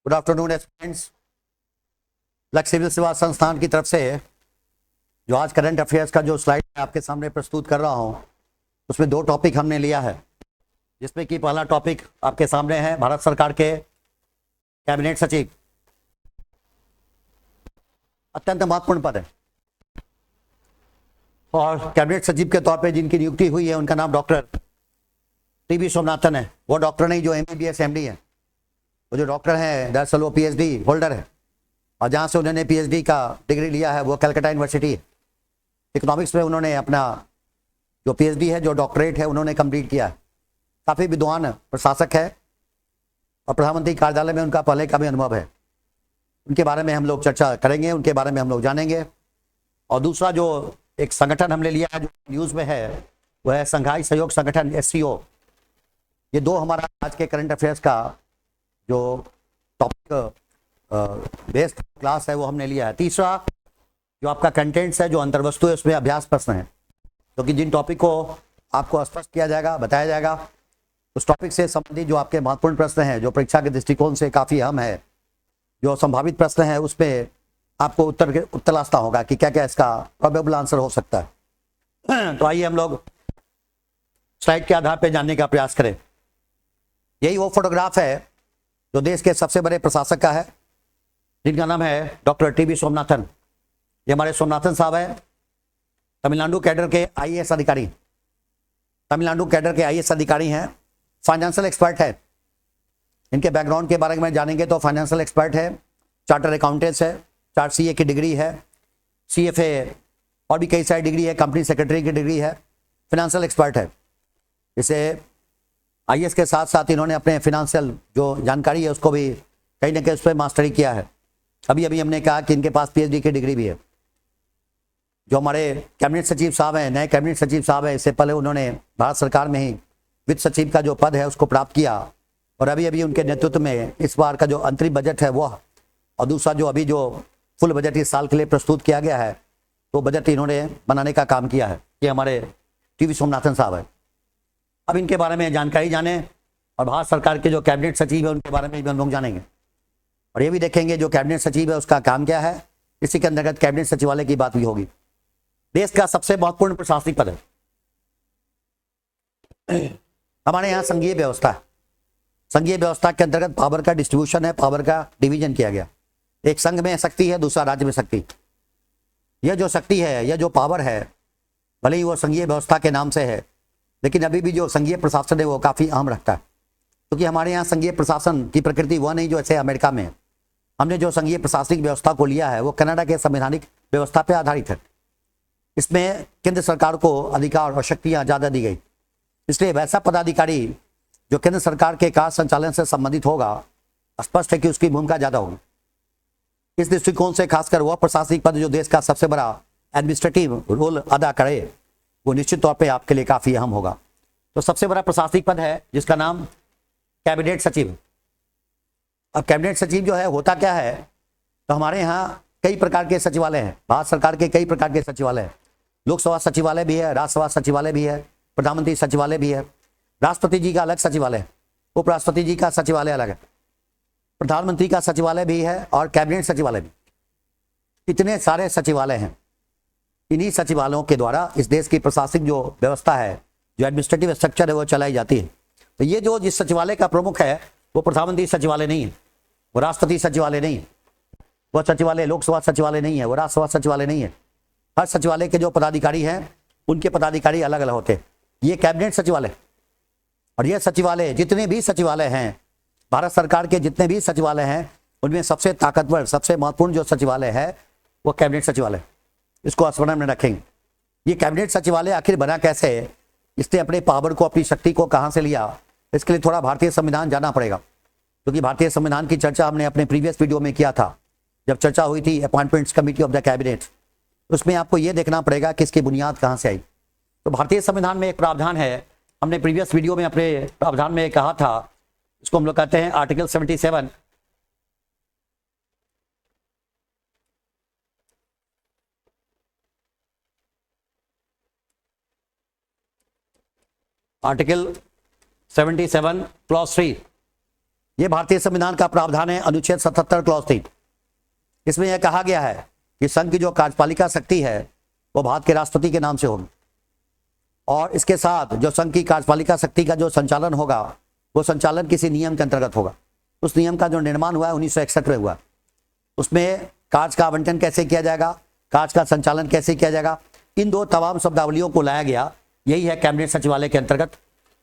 Good afternoon friends. लक्ष्य civil सेवा संस्थान की तरफ से जो आज करंट अफेयर्स का जो स्लाइड आपके सामने प्रस्तुत कर रहा हूं, उसमें दो टॉपिक हमने लिया है, जिसमें कि पहला टॉपिक आपके सामने है भारत सरकार के कैबिनेट सचिव, अत्यंत महत्वपूर्ण पद है और कैबिनेट सचिव के तौर पे जिनकी नियुक्ति हुई है उनका नाम डॉक्टर टीबी सोमनाथन है। वो डॉक्टर नहीं जो एमबीबीएस एमडी है, वो जो डॉक्टर हैं दरअसल वो पीएचडी होल्डर है और जहाँ से उन्होंने पीएचडी का डिग्री लिया है वो कलकत्ता यूनिवर्सिटी है। इकोनॉमिक्स में उन्होंने अपना जो पीएचडी है, जो डॉक्टरेट है, उन्होंने कंप्लीट किया है। काफ़ी विद्वान प्रशासक है और प्रधानमंत्री कार्यालय में उनका पहले का भी अनुभव है। उनके बारे में हम लोग चर्चा करेंगे, उनके बारे में हम लोग जानेंगे। और दूसरा जो एक संगठन हमने लिया है जो न्यूज़ में है वो है संघाई सहयोग संगठन एससीओ। ये दो हमारा आज के करंट अफेयर्स का जो टॉपिक बेस्ड क्लास है वो हमने लिया है। तीसरा जो आपका कंटेंट्स है, जो अंतर्वस्तु है, उसमें अभ्यास प्रश्न है, क्योंकि जिन टॉपिक को आपको स्पष्ट किया जाएगा, बताया जाएगा, उस टॉपिक से संबंधित जो आपके महत्वपूर्ण प्रश्न हैं, जो परीक्षा के दृष्टिकोण से काफ़ी अहम है, जो संभावित प्रश्न है, उसमें आपको उत्तर लाना होगा कि क्या क्या इसका प्रोबेबल आंसर हो सकता है। तो आइए हम लोग स्लाइड के आधार पर जानने का प्रयास करें। यही वो फोटोग्राफ है जो देश के सबसे बड़े प्रशासक का है, जिनका नाम है डॉक्टर टीबी सोमनाथन। ये हमारे सोमनाथन साहब है, तमिलनाडु कैडर के आईएएस अधिकारी, तमिलनाडु कैडर के आईएएस अधिकारी हैं, फाइनेंशियल एक्सपर्ट है। इनके बैकग्राउंड के बारे में जानेंगे तो फाइनेंशियल एक्सपर्ट है, चार्टर अकाउंटेंट्स है, 4 CA की डिग्री है, CFA और भी कई सारी डिग्री है, कंपनी सेक्रेटरी की डिग्री है, फाइनेंशियल एक्सपर्ट है। इसे आईएएस के साथ साथ इन्होंने अपने फिनेंशियल जो जानकारी है उसको भी कहीं ना कहीं उस पर मास्टरी किया है। अभी अभी हमने कहा कि इनके पास पीएचडी की डिग्री भी है। जो हमारे कैबिनेट सचिव साहब हैं, नए कैबिनेट सचिव साहब हैं, इससे पहले उन्होंने भारत सरकार में ही वित्त सचिव का जो पद है उसको प्राप्त किया और अभी अभी उनके नेतृत्व में इस बार का जो अंतरिम बजट है वो, और दूसरा जो अभी जो फुल बजट इस साल के लिए प्रस्तुत किया गया है, तो बजट इन्होंने बनाने का काम किया है। ये हमारे टीवी सोमनाथन साहब है। अब इनके बारे में जानकारी जाने और भारत सरकार के जो कैबिनेट सचिव है उनके बारे में भी हम लोग जानेंगे और ये भी देखेंगे जो कैबिनेट सचिव है उसका काम क्या है। इसी के अंतर्गत कैबिनेट सचिवालय की बात भी होगी। देश का सबसे महत्वपूर्ण प्रशासनिक पद है। हमारे यहाँ संघीय व्यवस्था है। संघीय व्यवस्था के अंतर्गत पावर का डिस्ट्रीब्यूशन है, पावर का डिवीजन किया गया। एक संघ में शक्ति है, दूसरा राज्य में शक्ति। यह जो शक्ति है, यह जो पावर है, भले ही वो संघीय व्यवस्था के नाम से है, लेकिन अभी भी जो संघीय प्रशासन है वो काफ़ी अहम रखता है, क्योंकि हमारे यहाँ संघीय प्रशासन की प्रकृति वह नहीं जो ऐसे अमेरिका में है। हमने जो संघीय प्रशासनिक व्यवस्था को लिया है वो कनाडा के संवैधानिक व्यवस्था पर आधारित है। इसमें केंद्र सरकार को अधिकार और शक्तियाँ ज़्यादा दी गई, इसलिए वैसा पदाधिकारी जो केंद्र सरकार के कार्य संचालन से संबंधित होगा, स्पष्ट है कि उसकी भूमिका ज़्यादा होगी। इस दृष्टिकोण से खासकर वह प्रशासनिक पद जो देश का सबसे बड़ा एडमिनिस्ट्रेटिव रोल अदा करे, वो निश्चित तौर पे आपके लिए काफ़ी अहम होगा। तो सबसे बड़ा प्रशासनिक पद है जिसका नाम कैबिनेट सचिव। अब कैबिनेट सचिव जो है होता क्या है, तो हमारे यहाँ कई प्रकार के सचिवालय हैं। भारत सरकार के कई प्रकार के सचिवालय हैं। लोकसभा सचिवालय भी है, राज्यसभा सचिवालय भी है, प्रधानमंत्री सचिवालय भी है, राष्ट्रपति जी का अलग सचिवालय है, उपराष्ट्रपति जी का सचिवालय अलग है, प्रधानमंत्री का सचिवालय भी है और कैबिनेट सचिवालय भी। इतने सारे सचिवालय हैं। इन्हीं सचिवालयों के द्वारा इस देश की प्रशासनिक जो व्यवस्था है, जो एडमिनिस्ट्रेटिव स्ट्रक्चर है, वो चलाई जाती है। तो ये जो जिस सचिवालय का प्रमुख है वो प्रधानमंत्री सचिवालय नहीं है, वो राष्ट्रपति सचिवालय नहीं है, वो सचिवालय लोकसभा सचिवालय नहीं है, वो राज्यसभा सचिवालय नहीं है। हर सचिवालय के जो पदाधिकारी हैं उनके पदाधिकारी अलग अलग होते हैं। ये कैबिनेट सचिवालय और ये सचिवालय, जितने भी सचिवालय हैं भारत सरकार के, जितने भी सचिवालय हैं, उनमें सबसे ताकतवर, सबसे महत्वपूर्ण जो सचिवालय है वो कैबिनेट सचिवालय। इसको स्मरण में रखेंगे। ये कैबिनेट सचिवालय आखिर बना कैसे, इसने अपने पावर को, अपनी शक्ति को कहाँ से लिया, इसके लिए थोड़ा भारतीय संविधान जानना पड़ेगा, क्योंकि भारतीय संविधान की चर्चा हमने अपने प्रीवियस वीडियो में किया था, जब चर्चा हुई थी appointments committee of the cabinet. उसमें आपको ये देखना पड़ेगा कि इसकी बुनियाद कहाँ से आई। तो भारतीय संविधान में एक प्रावधान है, हमने प्रीवियस वीडियो में अपने प्रावधान में कहा था, इसको हम लोग कहते हैं आर्टिकल 77। आर्टिकल 77 क्लॉज 3 ये भारतीय संविधान का प्रावधान है, अनुच्छेद 77 क्लॉज 3। इसमें यह कहा गया है कि संघ की जो कार्यपालिका शक्ति है वो भारत के राष्ट्रपति के नाम से होगी, और इसके साथ जो संघ की कार्यपालिका शक्ति का जो संचालन होगा वो संचालन किसी नियम के अंतर्गत होगा। उस नियम का जो निर्माण हुआ है 1961 में हुआ। उसमें कार्य का आवंटन कैसे किया जाएगा, कार्य का संचालन कैसे किया जाएगा, इन दो तमाम शब्दावलियों को लाया गया। यही है कैबिनेट सचिवालय के अंतर्गत,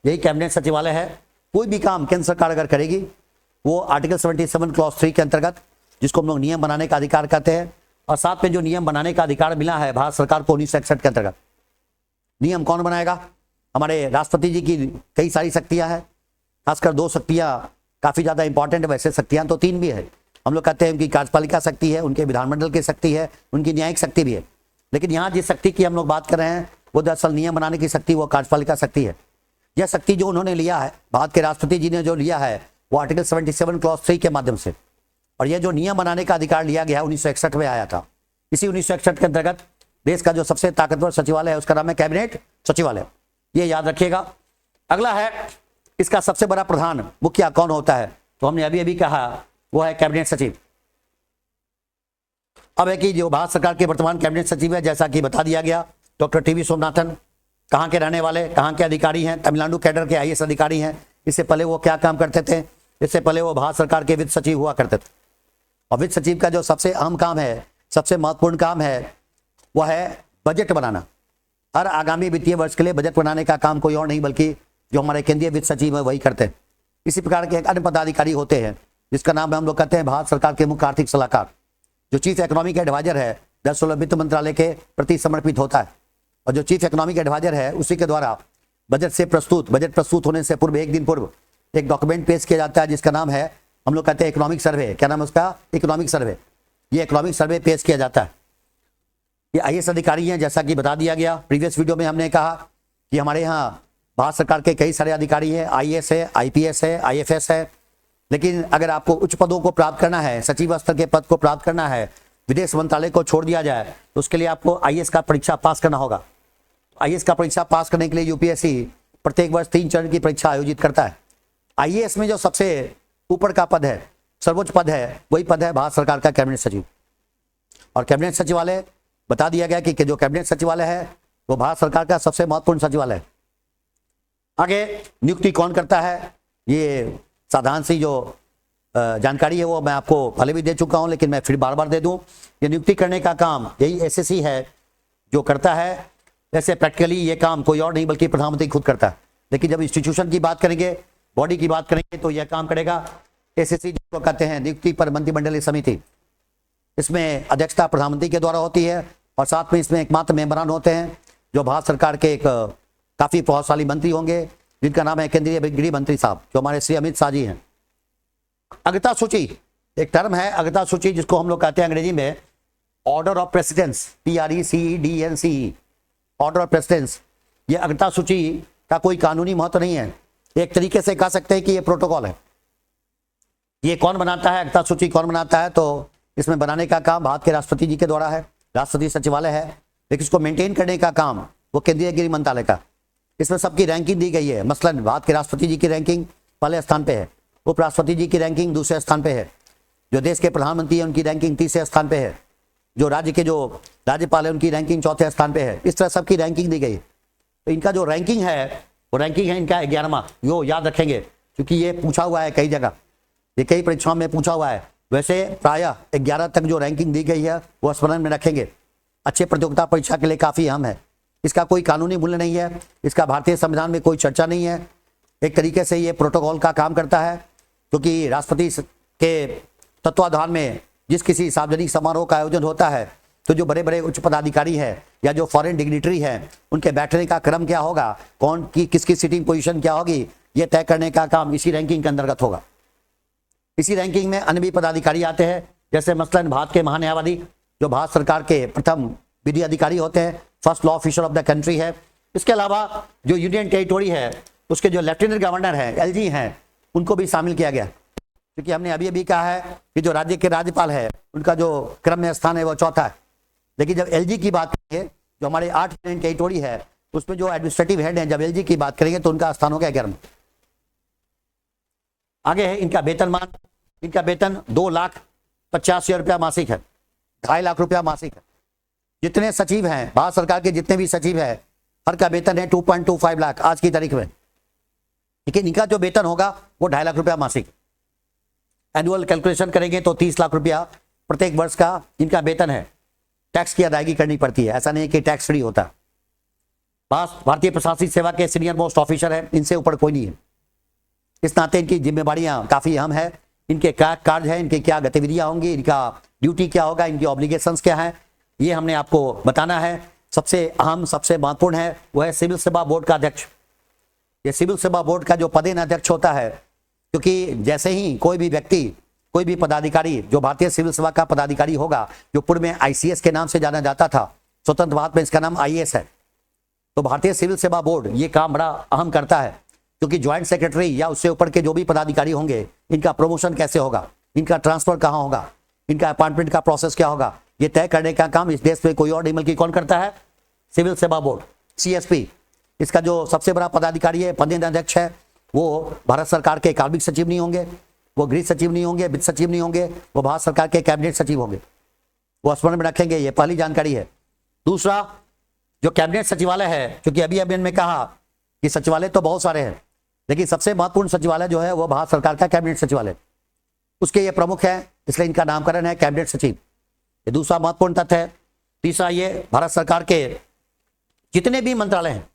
यही कैबिनेट सचिवालय है। कोई भी काम केंद्र सरकार अगर करेगी वो आर्टिकल 77 क्लॉज 3 के अंतर्गत, जिसको हम लोग नियम बनाने का अधिकार कहते हैं, और साथ में जो नियम बनाने का अधिकार मिला है भारत सरकार को 1961 के अंतर्गत। नियम कौन बनाएगा? हमारे राष्ट्रपति जी की कई सारी शक्तियां हैं, खासकर दो शक्तियां काफी ज्यादा इंपॉर्टेंट है। वैसे शक्तियां तो तीन भी है, हम लोग कहते हैं उनकी कार्यपालिका शक्ति है, उनके विधानमंडल की शक्ति है, उनकी न्यायिक शक्ति भी है। लेकिन यहाँ जिस शक्ति की हम लोग बात कर रहे हैं वो दरअसल नियम बनाने की शक्ति, वो कार्यपालिका शक्ति है। यह शक्ति जो उन्होंने लिया है, भारत के राष्ट्रपति जी ने जो लिया है वो आर्टिकल 77 क्लॉज 3 के माध्यम से, और यह जो नियम बनाने का अधिकार लिया गया 1961 में आया था। इसी 1961 के अंतर्गत देश का जो सबसे ताकतवर सचिवालय है उसका नाम है कैबिनेट सचिवालय, ये याद रखिएगा। अगला है इसका सबसे बड़ा प्रधान मुखिया कौन होता है, तो हमने अभी अभी कहा वो है कैबिनेट सचिव। अब है कि जो भारत सरकार के वर्तमान कैबिनेट सचिव है, जैसा कि बता दिया गया, डॉक्टर टी.वी. सोमनाथन। कहाँ के रहने वाले, कहाँ के अधिकारी हैं? तमिलनाडु कैडर के आईएएस अधिकारी हैं। इससे पहले वो क्या काम करते थे? इससे पहले वो भारत सरकार के वित्त सचिव हुआ करते थे। और वित्त सचिव का जो सबसे अहम काम है, सबसे महत्वपूर्ण काम है, वह है बजट बनाना। हर आगामी वित्तीय वर्ष के लिए बजट बनाने का काम कोई और नहीं बल्कि जो हमारे केंद्रीय वित्त सचिव है वही करते हैं। इसी प्रकार के एक अन्य पदाधिकारी होते हैं जिसका नाम हम लोग कहते हैं भारत सरकार के मुख्य आर्थिक सलाहकार, जो चीफ इकोनॉमिक एडवाइजर है, दरअसल वित्त मंत्रालय के प्रति समर्पित होता है। और जो चीफ इकोनॉमिक एडवाइजर है उसी के द्वारा बजट प्रस्तुत होने से पूर्व, एक दिन पूर्व एक डॉक्यूमेंट पेश किया जाता है जिसका नाम है, हम लोग कहते हैं इकोनॉमिक सर्वे। क्या नाम है उसका? Economic survey. ये इकोनॉमिक सर्वे पेश किया जाता है। ये आईएएस अधिकारी हैं, जैसा कि बता दिया गया। प्रीवियस वीडियो में हमने कहा कि हमारे यहाँ भारत सरकार के कई सारे अधिकारी हैं, आईएएस है, आईपीएस है, आईएफएस है। लेकिन अगर आपको उच्च पदों को प्राप्त करना है, सचिव स्तर के पद को प्राप्त करना है, विदेश मंत्रालय को छोड़ दिया जाए, तो उसके लिए आपको आईएएस का परीक्षा पास करना होगा। आईएएस का परीक्षा पास करने के लिए यूपीएससी प्रत्येक वर्ष 3 चरण की परीक्षा आयोजित करता है। आईएएस में जो सबसे ऊपर का पद है, सर्वोच्च पद है, वही पद है भारत सरकार का कैबिनेट सचिव। और कैबिनेट सचिवालय बता दिया गया कि जो कैबिनेट सचिवालय है वो भारत सरकार का सबसे महत्वपूर्ण सचिवालय है। आगे नियुक्ति कौन करता है, ये साधारण सी जो जानकारी है वो मैं आपको पहले भी दे चुका हूं, लेकिन मैं फिर बार बार दे दूं। ये नियुक्ति करने का काम यही एसएससी है जो करता है। वैसे प्रैक्टिकली ये काम कोई और नहीं बल्कि प्रधानमंत्री खुद करता है। लेकिन जब इंस्टीट्यूशन की बात करेंगे, बॉडी की बात करेंगे, तो यह काम करेगा एसएससी, जिसको कहते हैं नियुक्ति पर मंत्रिमंडलीय समिति। इसमें अध्यक्षता प्रधानमंत्री के द्वारा होती है और साथ में इसमें एकमात्र मेंबरान होते हैं जो भारत सरकार के एक काफी प्रभावशाली मंत्री होंगे, जिनका नाम है केंद्रीय गृह मंत्री साहब, जो हमारे श्री अमित शाह जी हैं। अग्रता सूची एक टर्म है, अग्रता सूची, जिसको हम लोग कहते हैं अंग्रेजी में order of precedence, PRECEDENCE, order of precedence. ये अग्रता सूची का कोई कानूनी महत्व नहीं है, एक तरीके से कह सकते हैं कि ये प्रोटोकॉल है। ये कौन बनाता है, अग्रता सूची कौन बनाता है? तो इसमें बनाने का काम भारत के राष्ट्रपति जी के द्वारा है, राष्ट्रपति सचिवालय है। लेकिन इसको मेंटेन करने का काम वो केंद्रीय गृह मंत्रालय का। इसमें सबकी रैंकिंग दी गई है। मसलन भारत के राष्ट्रपति जी की रैंकिंग पहले स्थान पे है, उपराष्ट्रपति जी की रैंकिंग दूसरे स्थान पे है, जो देश के प्रधानमंत्री हैं उनकी रैंकिंग तीसरे स्थान पे है, जो राज्य के जो राज्यपाल है उनकी रैंकिंग चौथे स्थान पे है। इस तरह सबकी रैंकिंग दी गई। तो इनका जो रैंकिंग है वो रैंकिंग है इनका 11वां। यो याद रखेंगे क्योंकि ये पूछा हुआ है कई जगह, ये कई परीक्षाओं में पूछा हुआ है। वैसे प्रायः 11 तक जो रैंकिंग दी गई है वो स्मरण में रखेंगे, अच्छे प्रतियोगिता परीक्षा के लिए काफी अहम है। इसका कोई कानूनी मूल्य नहीं है, इसका भारतीय संविधान में कोई चर्चा नहीं है। एक तरीके से ये प्रोटोकॉल का काम करता है, क्योंकि राष्ट्रपति के तत्वाधान में जिस किसी सार्वजनिक समारोह का आयोजन होता है तो जो बड़े बड़े उच्च पदाधिकारी है या जो फॉरेन डिग्निटरी है उनके बैठने का क्रम क्या होगा, कौन की किसकी सीटिंग पोजीशन क्या होगी, ये तय करने का काम इसी रैंकिंग के अंतर्गत होगा। इसी रैंकिंग में अन्य भी पदाधिकारी आते हैं, जैसे मसलन भारत के महान्यायवादी जो भारत सरकार के प्रथम विधि अधिकारी होते हैं, first law officer of the country है। इसके अलावा जो यूनियन टेरिटोरी है उसके जो लेफ्टिनेंट गवर्नर है, LG हैं, उनको भी शामिल किया गया, क्योंकि हमने अभी अभी कहा है कि जो राज्य के राज्यपाल है उनका जो क्रम में स्थान है वो चौथा है। लेकिन जब LG की बात करेंगे, जो हमारे 8 यूनियन टेरिटोरी है उसमें जो एडमिनिस्ट्रेटिव हेड है, जब LG की बात करेंगे तो उनका स्थान हो गया 11। आगे है इनका वेतनमान। इनका वेतन 2,85,000 रुपया मासिक है, 2.5 लाख रुपया मासिक है। जितने सचिव हैं भारत सरकार के, जितने भी सचिव हैं, हर का वेतन है 2.25 लाख आज की तारीख में। लेकिन इनका जो वेतन होगा वो 2.5 लाख रुपया मासिक। एनुअल कैलकुलेशन करेंगे तो 30 लाख रुपया प्रत्येक वर्ष का इनका वेतन है। टैक्स की अदायगी करनी पड़ती है, ऐसा नहीं कि टैक्स फ्री होता। भारतीय प्रशासनिक सेवा के सीनियर मोस्ट ऑफिसर है, इनसे ऊपर कोई नहीं है। इस नाते इनकी जिम्मेवारियां काफी अहम है। इनके क्या कार्य है, इनकी क्या गतिविधियां होंगी, इनका ड्यूटी क्या होगा, इनकी ऑब्लिगेशंस क्या है, ये हमने आपको बताना है। सबसे अहम, सबसे महत्वपूर्ण है वो है सिविल सेवा बोर्ड का अध्यक्ष। ये सिविल सेवा बोर्ड का जो पदेन अध्यक्ष होता है, क्योंकि जैसे ही कोई भी व्यक्ति, कोई भी पदाधिकारी जो भारतीय सिविल सेवा का पदाधिकारी होगा, जो पूर्व में आईसीएस के नाम से जाना जाता था, स्वतंत्र भारत में इसका नाम आईएएस है। तो भारतीय सिविल सेवा बोर्ड ये काम बड़ा अहम करता है, क्योंकि ज्वाइंट सेक्रेटरी या उससे ऊपर के जो भी पदाधिकारी होंगे, इनका प्रमोशन कैसे होगा, इनका ट्रांसफर कहाँ होगा, इनका अपॉइंटमेंट का प्रोसेस क्या होगा, ये तय करने का काम इस देश में कोई और नहीं बल्कि कौन करता है? सिविल सेवा बोर्ड, सीएसपी। इसका जो सबसे बड़ा पदाधिकारी है, पदेन अध्यक्ष है, वो भारत सरकार के कार्मिक सचिव नहीं होंगे, वो गृह सचिव नहीं होंगे, वित्त सचिव नहीं होंगे, वो भारत सरकार के कैबिनेट सचिव होंगे। वो स्मरण में रखेंगे, ये पहली जानकारी है। दूसरा, जो कैबिनेट सचिवालय है, क्योंकि अभी में कहा कि सचिवालय तो बहुत सारे हैं, लेकिन सबसे महत्वपूर्ण सचिवालय जो है वो भारत सरकार का कैबिनेट सचिवालय, उसके ये प्रमुख है, इसलिए इनका नामकरण है कैबिनेट सचिव। ये दूसरा महत्वपूर्ण तथ्य है। तीसरा, ये भारत सरकार के जितने भी मंत्रालय हैं,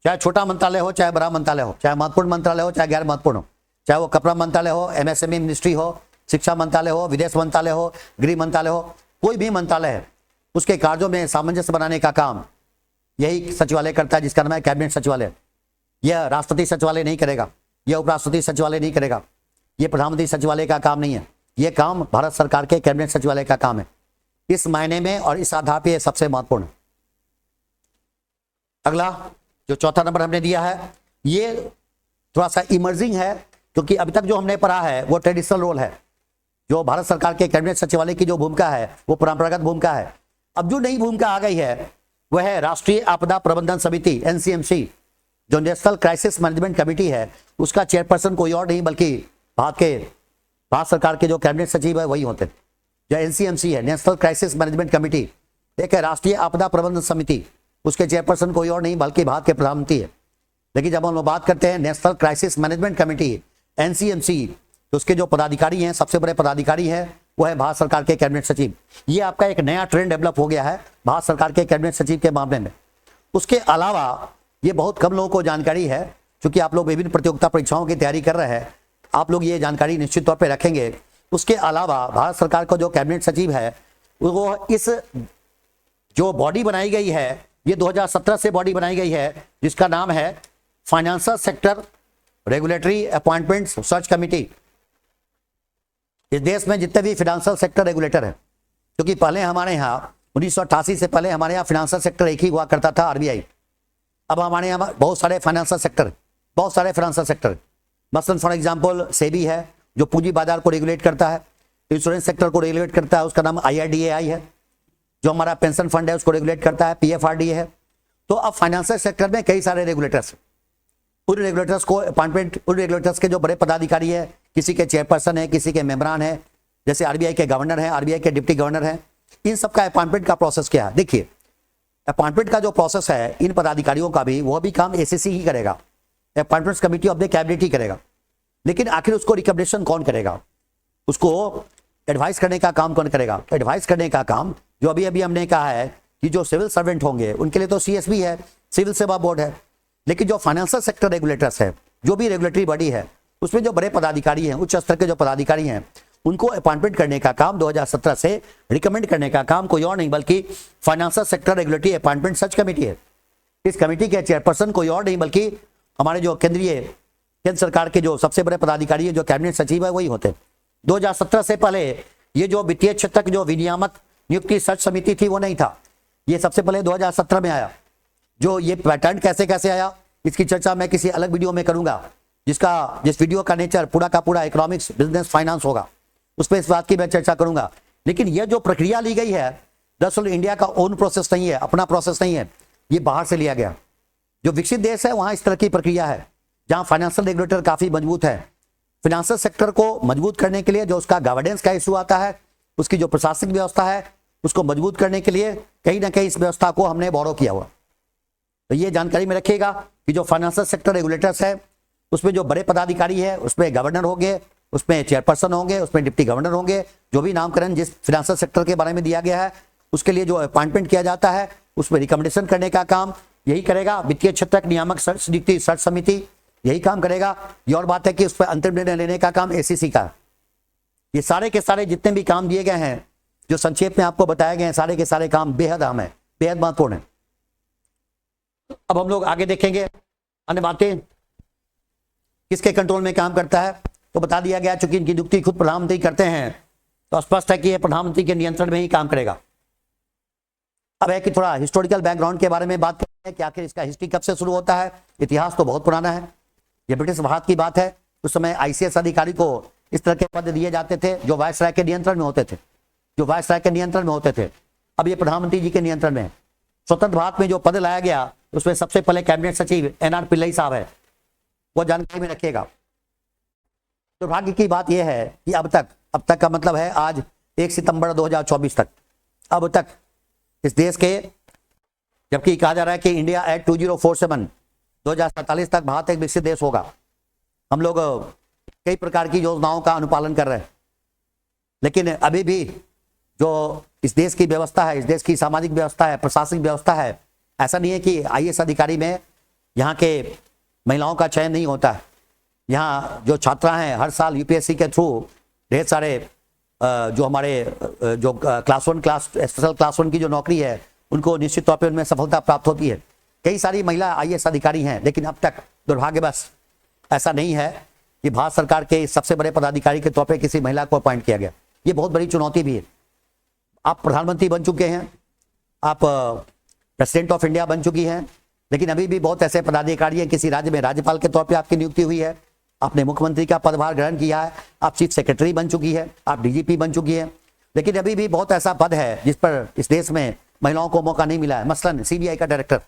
चाहे छोटा मंत्रालय हो, चाहे बड़ा मंत्रालय हो, चाहे महत्वपूर्ण मंत्रालय हो, चाहे गैर महत्वपूर्ण हो, चाहे वो कपड़ा मंत्रालय हो, एमएसएमई मिनिस्ट्री हो, शिक्षा मंत्रालय हो, विदेश मंत्रालय हो, गृह मंत्रालय हो, कोई भी मंत्रालय है, उसके कार्यों में सामंजस्य बनाने का काम यही सचिवालय करता है, जिसका नाम है कैबिनेट सचिवालय। यह राष्ट्रपति सचिवालय नहीं करेगा, यह उपराष्ट्रपति सचिवालय नहीं करेगा, यह प्रधानमंत्री सचिवालय का काम नहीं है, यह काम भारत सरकार के कैबिनेट सचिवालय का काम है। इस मायने में और इस आधार पर यह सबसे महत्वपूर्ण है। अगला जो चौथा नंबर हमने दिया है, ये थोड़ा सा इमर्जिंग है, क्योंकि अभी तक जो हमने पढ़ा है वो ट्रेडिशनल रोल है। जो भारत सरकार के कैबिनेट सचिवालय की जो भूमिका है वो परंपरागत भूमिका है। अब जो नई भूमिका आ गई है वह है राष्ट्रीय आपदा प्रबंधन समिति, एनसीएमसी। जो नेशनल क्राइसिस मैनेजमेंट कमेटी है, उसका चेयरपर्सन कोई और नहीं बल्कि भारत सरकार के जो कैबिनेट सचिव है वही होते हैं। जो एनसीएमसी है, नेशनल क्राइसिस मैनेजमेंट कमेटी, एक है राष्ट्रीय आपदा प्रबंधन समिति, उसके चेयरपर्सन कोई और नहीं बल्कि भारत के प्रधानमंत्री है। लेकिन जब हम लोग बात करते हैं national crisis management committee, NCMC, तो उसके जो पदाधिकारी हैं, सबसे बड़े पदाधिकारी हैं वो है भारत सरकार के कैबिनेट सचिव। ये आपका एक नया ट्रेंड डेवलप हो गया है भारत सरकार के कैबिनेट सचिव के मामले में। उसके अलावा ये बहुत कम लोगों को जानकारी है, क्योंकि आप लोग विभिन्न प्रतियोगिता परीक्षाओं की तैयारी कर रहे हैं, आप लोग ये जानकारी निश्चित तौर पर रखेंगे। उसके अलावा भारत सरकार का जो कैबिनेट सचिव है वो इस जो बॉडी बनाई गई है, ये 2017 से बॉडी बनाई गई है, जिसका नाम है financial sector regulatory appointments search committee. इस देश में जितने भी फाइनेंशियल सेक्टर रेगुलेटर है, क्योंकि पहले हमारे यहाँ 1988 से पहले हमारे यहाँ फाइनेंशियल सेक्टर एक ही हुआ करता था, आरबीआई। अब हमारे यहाँ बहुत सारे फाइनेंशियल सेक्टर, बहुत सारे फाइनेंशियल सेक्टर, मसलन फॉर एग्जाम्पल सेबी है जो पूंजी बाजार को रेगुलेट करता है, इंश्योरेंस सेक्टर को रेगुलेट करता है, उसका नाम IRDAI है। जो हमारा पेंशन फंड है उसको रेगुलेट करता है, PFRDA है। तो अब फाइनेंशियल सेक्टर में कई सारे रेगुलेटर्स, उन रेगुलेटर्स को अपॉइंटमेंट, उन रेगुलेटर्स के जो बड़े पदाधिकारी है, किसी के चेयरपर्सन है, किसी के मेंबरान है, जैसे आरबीआई के गवर्नर है, आरबीआई के डिप्टी गवर्नर है, इन सब का अपॉइंटमेंट का प्रोसेस क्या है? देखिए, अपॉइंटमेंट का जो प्रोसेस है इन पदाधिकारियों का भी, वह भी काम एसीसी ही करेगा, appointments committee of the cabinet ही करेगा। लेकिन आखिर उसको रिकमेंडेशन कौन करेगा, उसको एडवाइस करने का काम कौन करेगा? एडवाइस करने का काम जो अभी हमने कहा है कि जो सिविल सर्वेंट होंगे उनके लिए तो सीएसबी है, सिविल सेवा बोर्ड है। लेकिन जो फाइनेंशियल सेक्टर रेगुलेटर्स है, जो भी रेगुलेटरी बॉडी है, उसमें जो बड़े पदाधिकारी हैं, उच्च स्तर के जो पदाधिकारी हैं, उनको अपॉइंटमेंट करने का काम 2017 से रिकमेंड करने का काम कोई और नहीं बल्कि financial sector regulatory appointment search committee है। इस कमेटी के चेयरपर्सन कोई और नहीं बल्कि हमारे जो केंद्र सरकार के जो सबसे बड़े पदाधिकारी है, जो कैबिनेट सचिव है, वही होते हैं। 2017 से पहले ये जो वित्तीय क्षेत्र की जो विनियामक नियुक्ति सर्च समिति थी वो नहीं था, ये सबसे पहले 2017 में आया। जो ये पैटर्न कैसे कैसे आया, इसकी चर्चा मैं किसी अलग वीडियो में करूंगा, जिस वीडियो का नेचर पूरा का पूरा इकोनॉमिक्स, बिजनेस, फाइनेंस होगा, उस पर इस बात की मैं चर्चा करूंगा। लेकिन यह जो प्रक्रिया ली गई है, दरअसल इंडिया का ओन प्रोसेस नहीं है, अपना प्रोसेस नहीं है, ये बाहर से लिया गया। जो विकसित देश है वहां इस तरह की प्रक्रिया है, जहां फाइनेंशियल रेगुलेटर काफी मजबूत है, फाइनेंशियल सेक्टर को मजबूत करने के लिए जो उसका गवर्नेंस का इशू आता है, उसकी जो प्रशासनिक व्यवस्था है, उसको मजबूत करने के लिए कहीं ना कहीं इस व्यवस्था को हमने बोरो किया हुआ। तो ये जानकारी में रखिएगा कि जो फाइनेंशियल सेक्टर रेगुलेटर्स है, उसमें जो बड़े पदाधिकारी है, उसमें गवर्नर होंगे, उसमें चेयरपर्सन होंगे, उसमें डिप्टी गवर्नर होंगे, जो भी नामकरण जिस फाइनेंशियल सेक्टर के बारे में दिया गया है उसके लिए जो अपॉइंटमेंट किया जाता है, उसमें रिकमेंडेशन करने का काम यही करेगा वित्तीय क्षेत्र नियामक नियुक्ति सर्च समिति, यही काम करेगा। ये और बात है कि उस पर अंतिम निर्णय लेने का काम एसीसी का। ये सारे के सारे जितने भी काम दिए गए हैं, जो संक्षेप में आपको बताए गए हैं, सारे के सारे काम बेहद अहम है, बेहद महत्वपूर्ण है। अब हम लोग आगे देखेंगे अन्य बातें किसके कंट्रोल में काम करता है। तो बता दिया गया, चूंकि इनकी नियुक्ति खुद प्रधानमंत्री करते हैं तो स्पष्ट है कि यह प्रधानमंत्री के नियंत्रण में ही काम करेगा। अब है कि थोड़ा हिस्टोरिकल बैकग्राउंड के बारे में बात करते हैं कि आखिर इसका हिस्ट्री कब से शुरू होता है। इतिहास तो बहुत पुराना है, यह ब्रिटिश भारत की बात है। उस समय आईसीएस अधिकारी को इस तरह के पद दिए जाते थे जो वायसराय के नियंत्रण में होते थे, जो वायसराय के नियंत्रण में होते थे। अब ये प्रधानमंत्री जी के नियंत्रण में है। स्वतंत्र भारत में जो पद लाया गया उसमें सबसे पहले कैबिनेट सचिव एनआर पिल्लई साहब है, वो जानकारी में रखिएगा। दुर्भाग्य की बात यह है कि अब तक का मतलब है आज 1 सितंबर 2024 तक, अब तक इस देश के, जबकि कहा जा रहा है कि इंडिया एट 2047 2047 तक भारत एक विकसित देश होगा, हम लोग कई प्रकार की योजनाओं का अनुपालन कर रहे हैं, लेकिन अभी भी जो इस देश की व्यवस्था है, इस देश की सामाजिक व्यवस्था है, प्रशासनिक व्यवस्था है, ऐसा नहीं है कि आईएएस अधिकारी में यहाँ के महिलाओं का चयन नहीं होता है। यहाँ जो छात्रा हैं हर साल यूपीएससी के थ्रू ढेर सारे जो हमारे जो क्लास 1 स्पेशल क्लास 1 की जो नौकरी है उनको निश्चित तौर पर उनमें सफलता प्राप्त होती है। कई सारी महिला आईएएस अधिकारी हैं, लेकिन अब तक दुर्भाग्यवश ऐसा नहीं है कि भारत सरकार के सबसे बड़े पदाधिकारी के तौर पर किसी महिला को अपॉइंट किया गया। ये बहुत बड़ी चुनौती भी है। आप प्रधानमंत्री बन चुके हैं, आप प्रेसिडेंट ऑफ इंडिया बन चुकी हैं, लेकिन अभी भी बहुत ऐसे पदाधिकारी हैं, किसी राज्य में राज्यपाल के तौर पे आपकी नियुक्ति हुई है, आपने मुख्यमंत्री का पदभार ग्रहण किया है, आप चीफ सेक्रेटरी बन चुकी है, आप डीजीपी बन चुकी है, लेकिन अभी भी बहुत ऐसा पद है जिस पर इस देश में महिलाओं को मौका नहीं मिला है। मसलन सीबीआई का डायरेक्टर,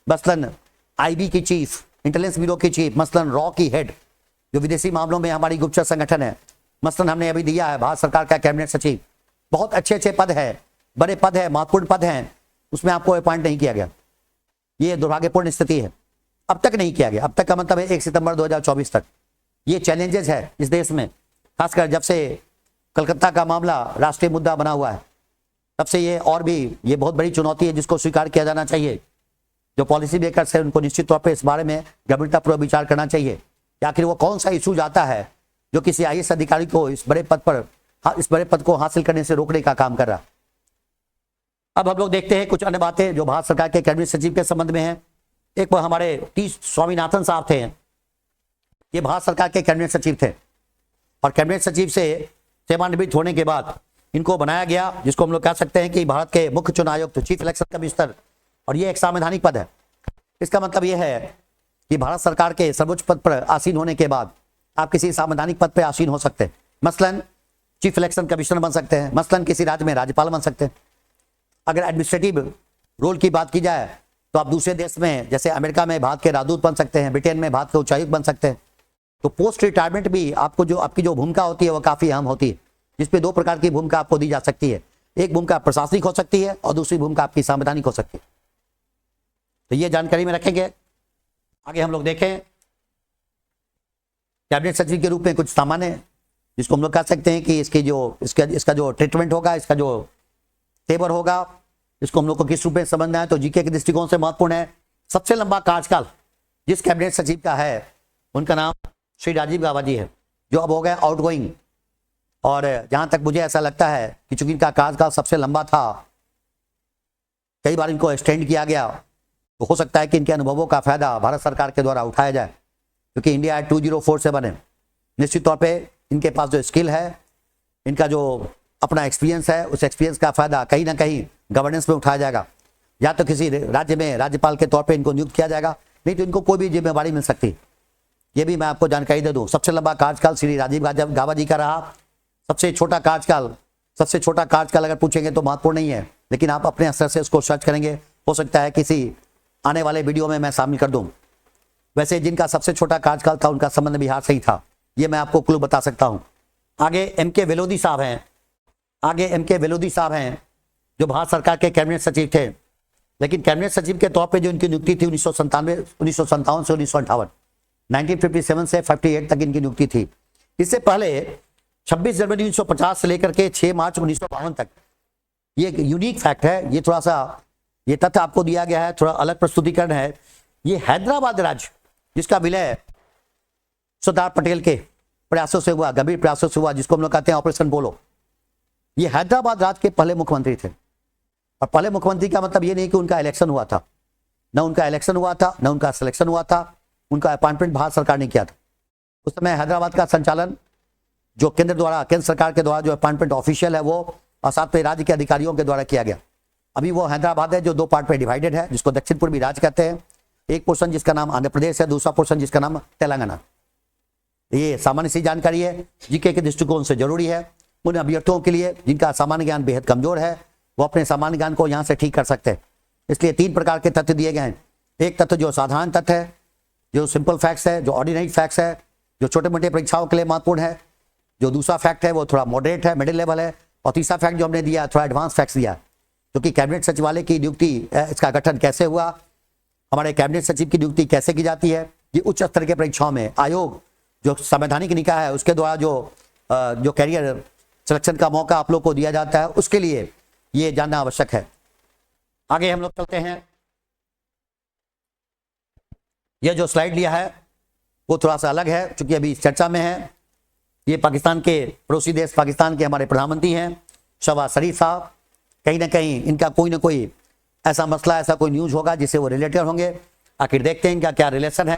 मसलन आईबी की चीफ, इंटेलिजेंस ब्यूरो की चीफ, मसलन रॉ की हेड जो विदेशी मामलों में हमारी गुप्तचर संगठन है, मसलन हमने अभी दिया है भारत सरकार का कैबिनेट सचिव। बहुत अच्छे अच्छे पद है, बड़े पद है, महत्वपूर्ण पद हैं, उसमें आपको अपॉइंट नहीं किया गया। ये दुर्भाग्यपूर्ण स्थिति है, अब तक नहीं किया गया। अब तक का मतलब है 1 सितंबर 2024 तक। ये चैलेंजेस है इस देश में, खासकर जब से कलकत्ता का मामला राष्ट्रीय मुद्दा बना हुआ है तब से ये और भी ये बहुत बड़ी चुनौती है जिसको स्वीकार किया जाना चाहिए। जो पॉलिसी मेकर्स है उनको निश्चित तौर पर इस बारे में गंभीरतापूर्वक विचार करना चाहिए कि आखिर वो कौन सा इशू आता है जो किसी आईएएस अधिकारी को इस बड़े पद को हासिल करने से रोकने का काम कर रहा। अब हम लोग देखते हैं कुछ अन्य बातें जो भारत सरकार के कैबिनेट सचिव के संबंध में हैं। एक बार हमारे टी स्वामीनाथन साहब थे, ये भारत सरकार के कैबिनेट सचिव थे और कैबिनेट सचिव से सेवानिवृत्त होने के बाद इनको बनाया गया, जिसको हम लोग कह सकते हैं कि भारत के मुख्य चुनाव आयुक्त, चीफ इलेक्शन कमिश्नर, और ये एक संवैधानिक पद है। इसका मतलब यह है कि भारत सरकार के सर्वोच्च पद पर आसीन होने के बाद आप किसी संवैधानिक पद पर आसीन हो सकते हैं। मसलन चीफ इलेक्शन कमिश्नर बन सकते हैं, मसलन किसी राज्य में राज्यपाल बन सकते हैं। अगर एडमिनिस्ट्रेटिव रोल की बात की जाए तो आप दूसरे देश में, जैसे अमेरिका में भारत के राजदूत बन सकते हैं, ब्रिटेन में भारत के उच्चायुक्त बन सकते हैं। तो पोस्ट रिटायरमेंट भी आपकी जो भूमिका होती है वो काफी अहम होती है, जिसपे 2 प्रकार की भूमिका आपको दी जा सकती है। एक भूमिका प्रशासनिक हो सकती है और दूसरी भूमिका आपकी संवैधानिक हो सकती है। तो ये जानकारी में रखेंगे। आगे हम लोग देखें कैबिनेट सचिव के रूप में कुछ सामान्य, जिसको हम लोग कह सकते हैं कि इसका जो ट्रीटमेंट होगा, इसका जो तेवर होगा, इसको हम लोग को किस रूप में समझना है, तो जीके के दृष्टिकोण से महत्वपूर्ण है। सबसे लंबा कार्यकाल जिस कैबिनेट सचिव का है उनका नाम श्री राजीव गाबा जी है, जो अब हो गए आउटगोइंग। और जहां तक मुझे ऐसा लगता है कि चूंकि इनका कार्यकाल सबसे लंबा था, कई बार इनको एक्सटेंड किया गया, तो हो सकता है कि इनके अनुभवों का फायदा भारत सरकार के द्वारा उठाया जाए, क्योंकि इंडिया एट 2047 है। निश्चित तौर पे इनके पास जो स्किल है, इनका जो अपना एक्सपीरियंस है, उस एक्सपीरियंस का फायदा कहीं ना कहीं गवर्नेंस में उठाया जाएगा। या तो किसी राज्य में राज्यपाल के तौर पे इनको नियुक्त किया जाएगा, नहीं तो इनको कोई भी जिम्मेवारी मिल सकती। ये भी मैं आपको जानकारी दे दूं। सबसे लंबा कार्यकाल श्री राजीव गाबा जी का रहा। सबसे छोटा कार्यकाल अगर पूछेंगे तो महत्वपूर्ण नहीं है, लेकिन आप अपने स्तर से उसको सर्च करेंगे, हो सकता है किसी आने वाले वीडियो में मैं शामिल कर दूं। वैसे जिनका सबसे छोटा कार्यकाल था उनका संबंध बिहार से ही था, ये मैं आपको क्लू बता सकता हूं। आगे एम के वेलोदी साहब हैं, जो भारत सरकार के कैबिनेट सचिव थे, लेकिन कैबिनेट सचिव के तौर पे जो इनकी नियुक्ति थी 1957 से 1958, 1957 से 58 तक इनकी नियुक्ति थी। इससे पहले 26 जनवरी 1950 से लेकर के 6 मार्च 1952 तक, ये एक यूनिक फैक्ट है, ये थोड़ा सा ये तथ्य आपको दिया गया है, थोड़ा अलग प्रस्तुतिकरण है। ये हैदराबाद राज्य जिसका विलय सरदार पटेल के प्रयासों से हुआ, गंभीर प्रयासों से हुआ, जिसको हम लोग कहते हैं ऑपरेशन पोलो, ये हैदराबाद राज्य के पहले मुख्यमंत्री थे। और पहले मुख्यमंत्री का मतलब ये नहीं कि उनका इलेक्शन हुआ था, न उनका इलेक्शन हुआ था, न उनका सिलेक्शन हुआ था, उनका अपॉइंटमेंट भारत सरकार ने किया था। उस समय हैदराबाद का संचालन जो केंद्र सरकार के द्वारा जो अपॉइंटमेंट ऑफिशियल है वो, और साथ में राज्य के अधिकारियों के द्वारा किया गया। अभी वो हैदराबाद है जो 2 पार्ट में डिवाइडेड है, जिसको दक्षिण पूर्वी राज्य कहते हैं। एक पोर्शन जिसका नाम आंध्र प्रदेश है, दूसरा पोर्शन जिसका नाम तेलंगाना। ये सामान्य सी जानकारी है, जीके के दृष्टिकोण से जरूरी है। उन अभ्यर्थियों के लिए जिनका सामान्य ज्ञान बेहद कमजोर है, वो अपने सामान्य ज्ञान को यहाँ से ठीक कर सकते हैं। इसलिए 3 प्रकार के तथ्य दिए गए हैं। एक तथ्य जो साधारण तथ्य है, जो सिंपल फैक्ट्स है, जो ऑर्डिनरी फैक्ट्स है, जो छोटे मोटे परीक्षाओं के लिए महत्वपूर्ण है। जो दूसरा फैक्ट है वो थोड़ा मॉडरेट है, मिडिल लेवल है। और तीसरा फैक्ट जो हमने दिया थोड़ा एडवांस फैक्ट्स दिया, क्योंकि कैबिनेट सचिवालय की नियुक्ति, इसका गठन कैसे हुआ, हमारे कैबिनेट सचिव की नियुक्ति कैसे की जाती है, ये उच्च स्तर के परीक्षाओं में आयोग जो संवैधानिक निकाय है उसके द्वारा जो कैरियर सिलेक्शन का मौका आप लोग को दिया जाता है, उसके लिए ये जानना आवश्यक है। आगे हम लोग चलते हैं। यह जो स्लाइड लिया है वो थोड़ा सा अलग है, चूंकि अभी चर्चा में है। ये पाकिस्तान के पड़ोसी देश पाकिस्तान के हमारे प्रधानमंत्री हैं शहबाज शरीफ साहब। कहीं ना कहीं इनका कोई ना कोई ऐसा मसला, ऐसा कोई न्यूज होगा जिससे वो रिलेटेड होंगे। आखिर देखते हैं इनका क्या रिलेशन है,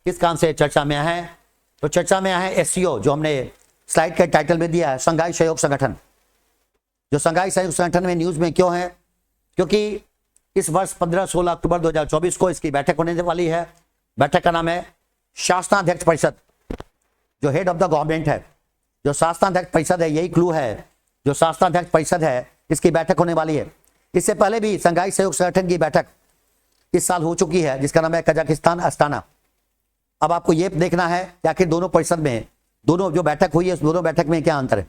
किस काम से चर्चा में आए हैं। तो चर्चा में आए हैं SCO, जो हमने स्लाइड के टाइटल में दिया है, शंघाई सहयोग संगठन। जो शंघाई सहयोग संगठन में न्यूज में क्यों है, क्योंकि इस वर्ष 15-16 अक्टूबर 2024 को इसकी बैठक होने वाली है। बैठक का नाम है शासनाध्यक्ष परिषद। जो हेड ऑफ द गवर्नमेंट है, जो शासनाध्यक्ष परिषद है, यही क्लू है। जो शासनाध्यक्ष परिषद है इसकी बैठक होने वाली है। इससे पहले भी शंघाई सहयोग संगठन की बैठक इस साल हो चुकी है, जिसका नाम है कजाकिस्तान अस्ताना। अब आपको यह देखना है कि आखिर दोनों परिषद में, दोनों जो बैठक हुई है उस दोनों बैठक में क्या अंतर है,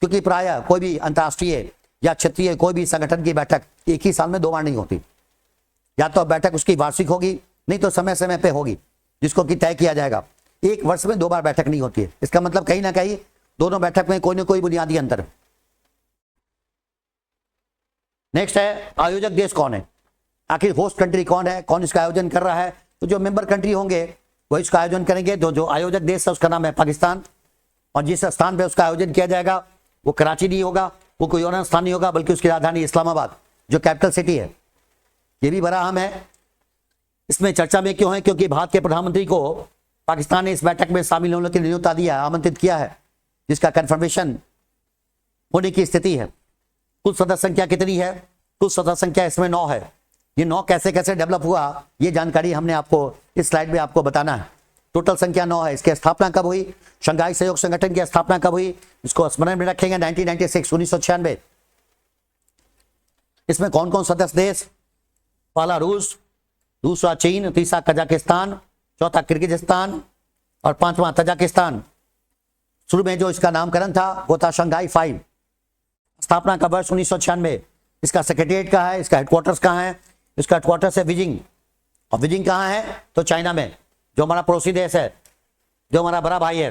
क्योंकि प्रायः कोई भी अंतर्राष्ट्रीय या क्षेत्रीय कोई भी संगठन की बैठक एक ही साल में 2 बार नहीं होती। या तो बैठक उसकी वार्षिक होगी, नहीं तो समय समय पे होगी, जिसको कि तय किया जाएगा। एक वर्ष में 2 बार बैठक नहीं होती है। इसका मतलब कहीं ना कहीं दोनों बैठक में कोई ना कोई बुनियादी अंतर है। नेक्स्ट है आयोजक देश कौन है, आखिर होस्ट कंट्री कौन है, कौन इसका आयोजन कर रहा है। तो जो मेंबर कंट्री होंगे वो इसका आयोजन करेंगे। तो जो आयोजक देश है उसका नाम है पाकिस्तान, और जिस स्थान पे उसका आयोजन किया जाएगा वो कराची नहीं होगा, वो कोई और स्थान नहीं होगा, बल्कि उसकी राजधानी इस्लामाबाद जो कैपिटल सिटी है। ये भी बड़ा अहम है। इसमें चर्चा में क्यों है, क्योंकि भारत के प्रधानमंत्री को पाकिस्तान ने इस बैठक में शामिल होने के लिए न्योता दिया, आमंत्रित किया है, जिसका कंफर्मेशन होने की स्थिति है। कुल सदस्य संख्या कितनी है, कुल सदस्य संख्या इसमें 9 है। ये 9 कैसे कैसे डेवलप हुआ, ये जानकारी हमने आपको इस स्लाइड में आपको बताना है। टोटल संख्या 9 है। इसकी स्थापना कब हुई, शंघाई सहयोग संगठन की स्थापना कब हुई, इसको स्मरण में रखेंगे 1996। इसमें कौन कौन सदस्य देश, पहला रूस, दूसरा चीन, तीसरा कजाकिस्तान, चौथा किर्गिजिस्तान और 5वां तजाकिस्तान। शुरू में जो इसका नामकरण था वो था शंघाई 5। स्थापना का वर्ष 1996। इसका सेक्रेटरीट कहाँ है, इसका हेडक्वार्टर्स कहाँ है, इसका हेडक्वार्टर्स है बीजिंग। और बीजिंग कहाँ है, तो चाइना में, जो हमारा पड़ोसी देश है, जो हमारा बड़ा भाई है,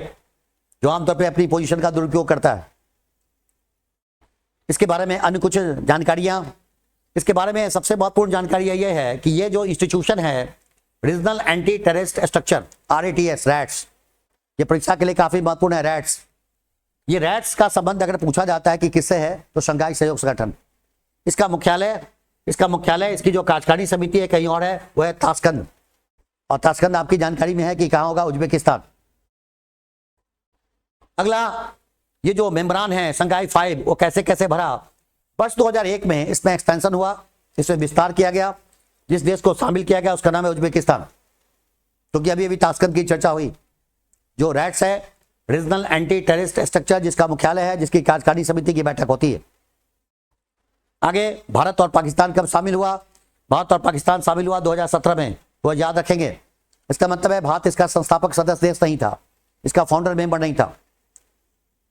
जो आमतौर पे अपनी पोजीशन का दुरुपयोग करता है। इसके बारे में अन्य कुछ जानकारियां, इसके बारे में सबसे महत्वपूर्ण जानकारी यह है कि ये जो इंस्टीट्यूशन है regional anti terrorist structure RATS, rats, ये परीक्षा के लिए काफी महत्वपूर्ण है। रैट्स, ये रैट्स का संबंध अगर पूछा जाता है कि किससे है, तो शंघाई सहयोग संगठन। इसका मुख्यालय इसकी जो कार्यकारिणी समिति है कहीं और है, वो है ताशकंद। और ताशकंद आपकी जानकारी में है कि कहां होगा, उज्बेकिस्तान। अगला, ये जो मेंबरान है शंघाई 5, वो कैसे कैसे भरा। वर्ष 2001 में इसमें एक्सपेंशन हुआ, इसमें विस्तार किया गया। जिस देश को शामिल किया गया उसका नाम है उज्बेकिस्तान, क्योंकि अभी ताशकंद की चर्चा हुई। जो रैट्स है रीजनल एंटी टेररिस्ट स्ट्रक्चर, जिसका मुख्यालय है, जिसकी कार्यकारिणी समिति की बैठक होती है। आगे भारत और पाकिस्तान कब शामिल हुआ, भारत और पाकिस्तान शामिल हुआ 2017 में, वो याद रखेंगे। इसका मतलब है भारत इसका संस्थापक सदस्य देश नहीं था। इसका फाउंडर मेंबर नहीं था।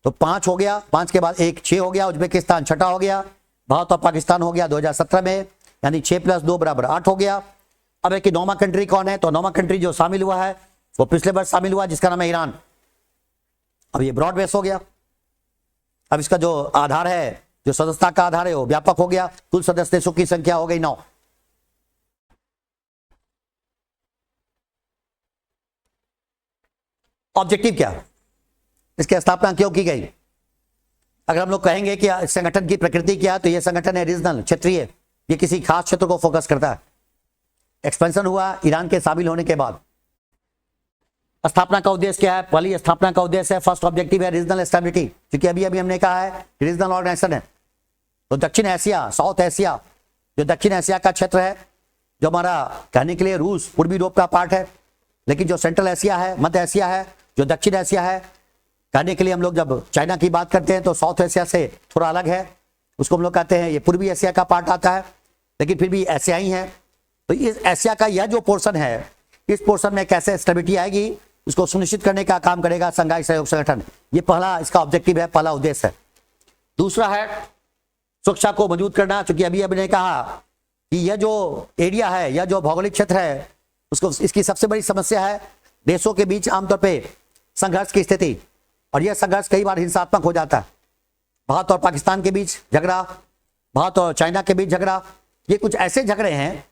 तो 5 हो गया, 5 के बाद एक 6 हो गया, उज्बेकिस्तान छठा हो गया, भारत और पाकिस्तान हो गया 2017 में, यानी 6 + 2 = 8 हो गया। अब एक 9वां कंट्री कौन है? तो 9वां कंट्री जो शामिल हुआ है वो पिछले वर्ष शामिल हुआ, जिसका नाम है ईरान। अब ये ब्रॉड बेस हो गया। अब इसका जो आधार है, जो सदस्यता का आधार है वो व्यापक हो गया। कुल सदस्य देशों की संख्या हो गई 9। ऑब्जेक्टिव क्या, इसकी स्थापना क्यों की गई? अगर हम लोग कहेंगे कि इस संगठन की प्रकृति क्या है, तो यह संगठन है रीजनल, क्षेत्रीय। ये किसी खास क्षेत्र को फोकस करता है। एक्सपेंशन हुआ ईरान के शामिल होने के बाद। स्थापना का उद्देश्य क्या है? पहली स्थापना का उद्देश्य है, फर्स्ट ऑब्जेक्टिव है रीजनल स्टेबिलिटी, क्योंकि अभी हमने कहा है रीजनल ऑर्गेनाइजेशन है। तो दक्षिण एशिया, साउथ एशिया, जो दक्षिण एशिया का क्षेत्र है, जो हमारा कहने के लिए रूस पूर्वी यूरोप का पार्ट है, लेकिन जो सेंट्रल एशिया है, मध्य एशिया है, जो दक्षिण एशिया है, कहने के लिए हम लोग जब चाइना की बात करते हैं तो साउथ एशिया से थोड़ा अलग है, उसको हम लोग कहते हैं ये पूर्वी एशिया का पार्ट आता है, लेकिन फिर भी एशिया ही है। तो इस एशिया का यह जो पोर्शन है, इस पोर्शन में कैसे स्टेबिलिटी आएगी, उसको सुनिश्चित करने का काम करेगा शंघाई सहयोग संगठन। ये पहला इसका ऑब्जेक्टिव है, पहला उद्देश्य है। दूसरा है सुरक्षा को मजबूत करना, क्योंकि अभी ने कहा कि यह जो एरिया है, यह जो भौगोलिक क्षेत्र है, उसको इसकी सबसे बड़ी समस्या है देशों के बीच आमतौर पर संघर्ष की स्थिति, और यह संघर्ष कई बार हिंसात्मक हो जाता है। भारत और पाकिस्तान के बीच झगड़ा, भारत और चाइना के बीच झगड़ा, ये कुछ ऐसे झगड़े हैं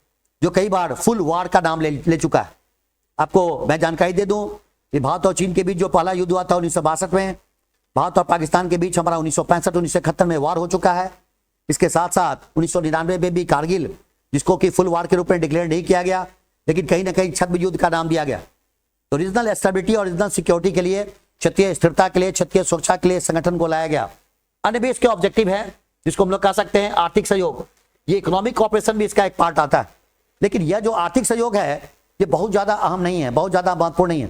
जो कई बार फुल वार का नाम ले चुका है। आपको मैं जानकारी दे दूं कि भारत और चीन के बीच जो पहला युद्ध हुआ था 1962 में, भारत और पाकिस्तान के बीच हमारा 1965-1971 में वार हो चुका है। इसके साथ साथ 1999 में भी कारगिल, जिसको कि फुल वार के रूप में डिक्लेयर नहीं किया गया, लेकिन कहीं ना कहीं छद्म युद्ध का नाम दिया गया। तो रीजनल स्टेबिलिटी और रीजनल सिक्योरिटी के लिए, क्षेत्रीय स्थिरता के लिए, क्षेत्रीय सुरक्षा के लिए संगठन को लाया गया। अन्य भी इसके ऑब्जेक्टिव है, जिसको हम लोग कह सकते हैं आर्थिक सहयोग। ये इकोनॉमिक कॉपरेशन भी इसका एक पार्ट आता है, लेकिन यह जो आर्थिक सहयोग है ये बहुत ज्यादा अहम नहीं है, बहुत ज्यादा महत्वपूर्ण नहीं है।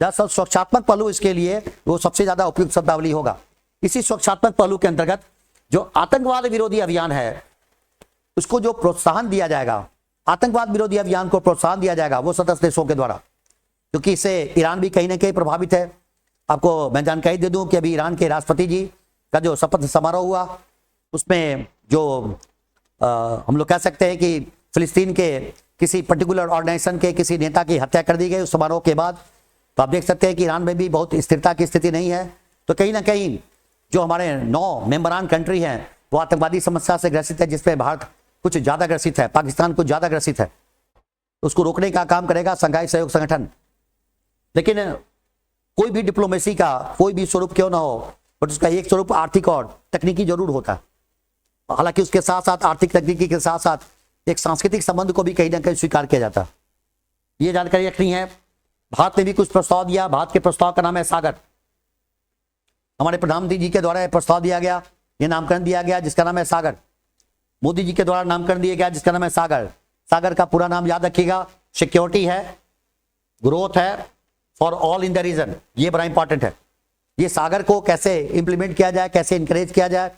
दरअसल सुरक्षात्मक पहलू इसके लिए वो सबसे ज्यादा उपयुक्त शब्दावली होगा। इसी सुरक्षात्मक पहलू के अंतर्गत जो आतंकवाद विरोधी अभियान है, उसको जो प्रोत्साहन दिया जाएगा, आतंकवाद विरोधी अभियान को प्रोत्साहन दिया जाएगा वो सदस्य देशों के द्वारा, क्योंकि इससे ईरान भी कहीं ना कहीं प्रभावित है। आपको मैं जानकारी दे दूं कि अभी ईरान के राष्ट्रपति जी का जो शपथ समारोह हुआ, उसमें जो हम लोग कह सकते हैं कि फिलिस्तीन के किसी पर्टिकुलर ऑर्गेनाइजेशन के किसी नेता की हत्या कर दी गई उस समारोह के बाद। तो आप देख सकते हैं कि ईरान में भी बहुत स्थिरता की स्थिति नहीं है। तो कहीं ना कहीं जो हमारे 9 मेंबरान कंट्री हैं वो आतंकवादी समस्या से ग्रसित है, जिसपे भारत कुछ ज्यादा ग्रसित है, पाकिस्तान कुछ ज्यादा ग्रसित है। उसको रोकने का काम करेगा शंघाई सहयोग संगठन। लेकिन कोई भी डिप्लोमेसी का कोई भी स्वरूप क्यों ना हो, बट उसका एक स्वरूप आर्थिक और तकनीकी जरूर होता है। हालांकि उसके साथ साथ आर्थिक तकनीकी के साथ साथ एक सांस्कृतिक संबंध को भी कहीं ना कहीं स्वीकार किया जाता है। ये जानकारी रखनी है। भारत ने भी कुछ प्रस्ताव दिया। भारत के प्रस्ताव का नाम है सागर। हमारे प्रधानमंत्री जी के द्वारा यह प्रस्ताव दिया गया, यह नामकरण दिया गया जिसका नाम है सागर। मोदी जी के द्वारा नामकरण दिया गया जिसका नाम है सागर। सागर का पूरा नाम याद रखिएगा, सिक्योरिटी है, ग्रोथ है for all in the region. ये बड़ा इंपॉर्टेंट है। ये सागर को कैसे इंप्लीमेंट किया जाए, कैसे इंकरेज किया जाए,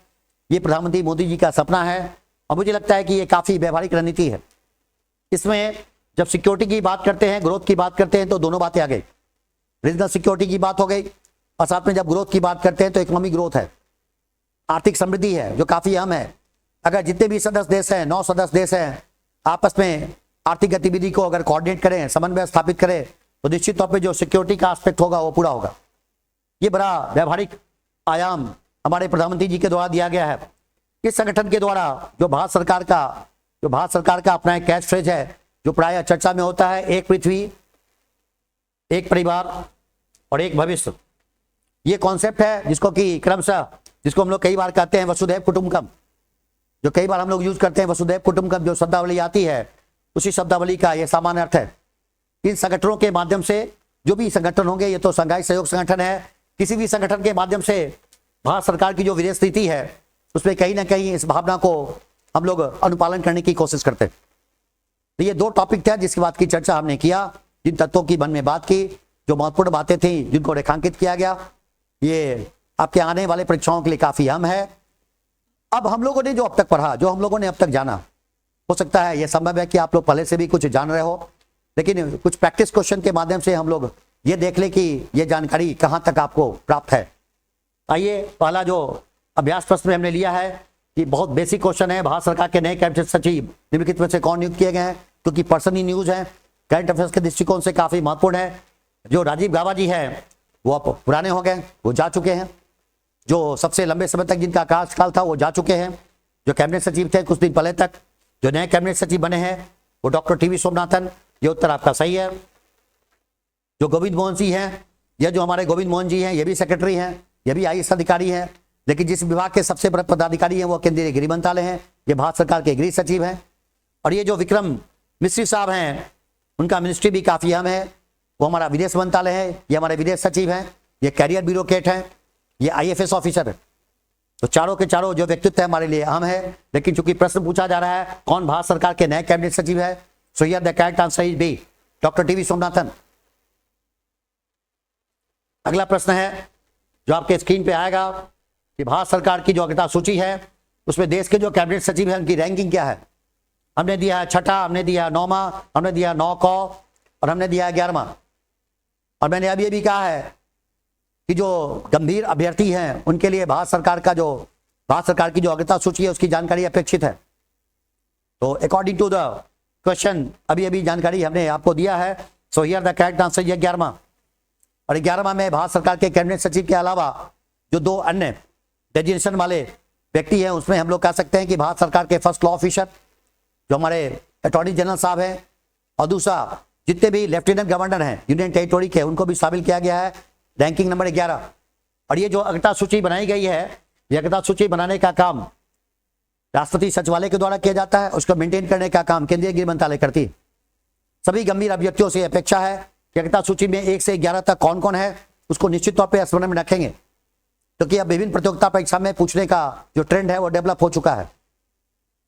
ये प्रधानमंत्री मोदी जी का सपना है, और मुझे लगता है कि ये काफी व्यवहारिक रणनीति है। इसमें जब सिक्योरिटी की बात करते हैं, ग्रोथ की बात करते हैं, तो दोनों बातें आ गई। रीजनल सिक्योरिटी की बात हो गई, और साथ में जब ग्रोथ की बात करते हैं तो इकोनॉमिक ग्रोथ है, आर्थिक समृद्धि है, जो काफी अहम है। अगर जितने भी सदस्य देश हैं, 9 सदस्य देश हैं, आपस में आर्थिक गतिविधि को अगर कोऑर्डिनेट करें, समन्वय स्थापित करें, तो निश्चित तौर पर जो सिक्योरिटी का एस्पेक्ट होगा वो पूरा होगा। ये बड़ा व्यवहारिक आयाम हमारे प्रधानमंत्री जी के द्वारा दिया गया है। इस संगठन के द्वारा जो भारत सरकार का अपना एक कैच फ्रेज है, जो प्रायः चर्चा में होता है, एक पृथ्वी, एक परिवार और एक भविष्य। ये कॉन्सेप्ट है जिसको कि क्रमशः, जिसको हम लोग कई बार कहते हैं वसुधैव कुटुंबकम, जो कई बार हम लोग यूज करते हैं वसुधैव कुटुंबकम, जो शब्दावली आती है उसी शब्दावली का यह सामान्य अर्थ है। इन संगठनों के माध्यम से, जो भी संगठन होंगे, ये तो शंघाई सहयोग संगठन है, किसी भी संगठन के माध्यम से भारत सरकार की जो विदेश नीति है उसमें कहीं ना कहीं इस भावना को हम लोग अनुपालन करने की कोशिश करते हैं। तो ये 2 टॉपिक थे जिसकी बात की चर्चा हमने किया, जिन तत्वों की मन में बात की, जो महत्वपूर्ण बातें थी जिनको रेखांकित किया गया। ये आपके आने वाले परीक्षाओं के लिए काफी अहम है। अब हम लोगों ने जो अब तक पढ़ा, जो हम लोगों ने अब तक जाना, हो सकता है यह संभव है कि आप लोग पहले से भी कुछ जान रहे हो, लेकिन कुछ प्रैक्टिस क्वेश्चन के माध्यम से हम लोग ये देख ले कि ये जानकारी कहां तक आपको प्राप्त है। आइए, पहला जो अभ्यास प्रश्न में हमने लिया है कि बहुत बेसिक क्वेश्चन है, भारत सरकार के नए कैबिनेट सचिव निम्नलिखित में से कौन नियुक्त किए गए हैं, क्योंकि पर्सन ही न्यूज है, करंट अफेयर्स के दृष्टिकोण से काफी महत्वपूर्ण है। जो राजीव गाबा जी है वो अब पुराने हो गए, वो जा चुके हैं। जो सबसे लंबे समय तक जिनका कार्यकाल था वो जा चुके हैं। जो कैबिनेट सचिव थे कुछ दिन पहले तक, जो नए कैबिनेट सचिव बने हैं वो डॉक्टर टीवी सोमनाथन। ये उत्तर आपका सही है। जो गोविंद मोहन सिंह हैं, यह जो हमारे गोविंद मोहन जी हैं, ये भी सेक्रेटरी हैं, ये भी आईएएस अधिकारी हैं, लेकिन जिस विभाग के सबसे बड़े पदाधिकारी हैं वो केंद्रीय गृह मंत्रालय हैं, ये भारत सरकार के गृह सचिव हैं। और ये जो विक्रम मिश्री साहब हैं, उनका मिनिस्ट्री भी काफी अहम है, वो हमारा विदेश मंत्रालय है, ये हमारे विदेश सचिव हैं, ये कैरियर ब्यूरोक्रेट हैं, ये आईएफएस ऑफिसर है। तो चारों के चारों जो व्यक्तित्व है हमारे लिए अहम है। लेकिन चूंकि प्रश्न पूछा जा रहा है कौन भारत सरकार के नए कैबिनेट सचिव है, so here the correct answer is b, doctor TV Somanathan. अगला प्रश्न है जो आपके स्क्रीन पे आएगा कि भारत सरकार की जो अग्रता सूची है उसमें देश के जो कैबिनेट सचिव हैं उनकी रैंकिंग क्या है। हमने दिया है छठा, हमने दिया 9वां, हमने दिया 9 क और हमने दिया 11वां। और मैंने अभी अभी कहा है कि जो गंभीर अभ्यर्थी हैं उनके लिए भारत सरकार की जो अग्रता सूची है उसकी जानकारी अपेक्षित है। तो अकॉर्डिंग टू द क्वेश्चन अभी अभी जानकारी हमने आपको दिया है, so here the correct answer ये 11वां। और 11वां में भारत सरकार के कैबिनेट सचिव के अलावा जो 2 अन्य डेजिग्नेशन वाले व्यक्ति हैं उसमें हम लोग कह सकते हैं कि भारत सरकार के फर्स्ट लॉ ऑफिसर जो हमारे अटॉर्नी जनरल साहब हैं, और दूसरा जितने भी लेफ्टिनेंट गवर्नर हैं यूनियन टेरिटोरी के उनको भी शामिल किया गया है, रैंकिंग नंबर 11। और ये जो अग्रता सूची बनाई गई है, ये अग्रता सूची बनाने का काम राष्ट्रपति सचिवालय के द्वारा किया जाता है, उसको मेंटेन करने का काम केंद्रीय गृह मंत्रालय करती है। सभी गंभीर अभ्यर्थियों से अपेक्षा है कि अग्रता सूची में 1 से 11 तक कौन कौन है उसको निश्चित तौर पर स्मरण में रखेंगे, क्योंकि अब विभिन्न प्रतियोगिता परीक्षा में पूछने का जो ट्रेंड है वो डेवलप हो चुका है।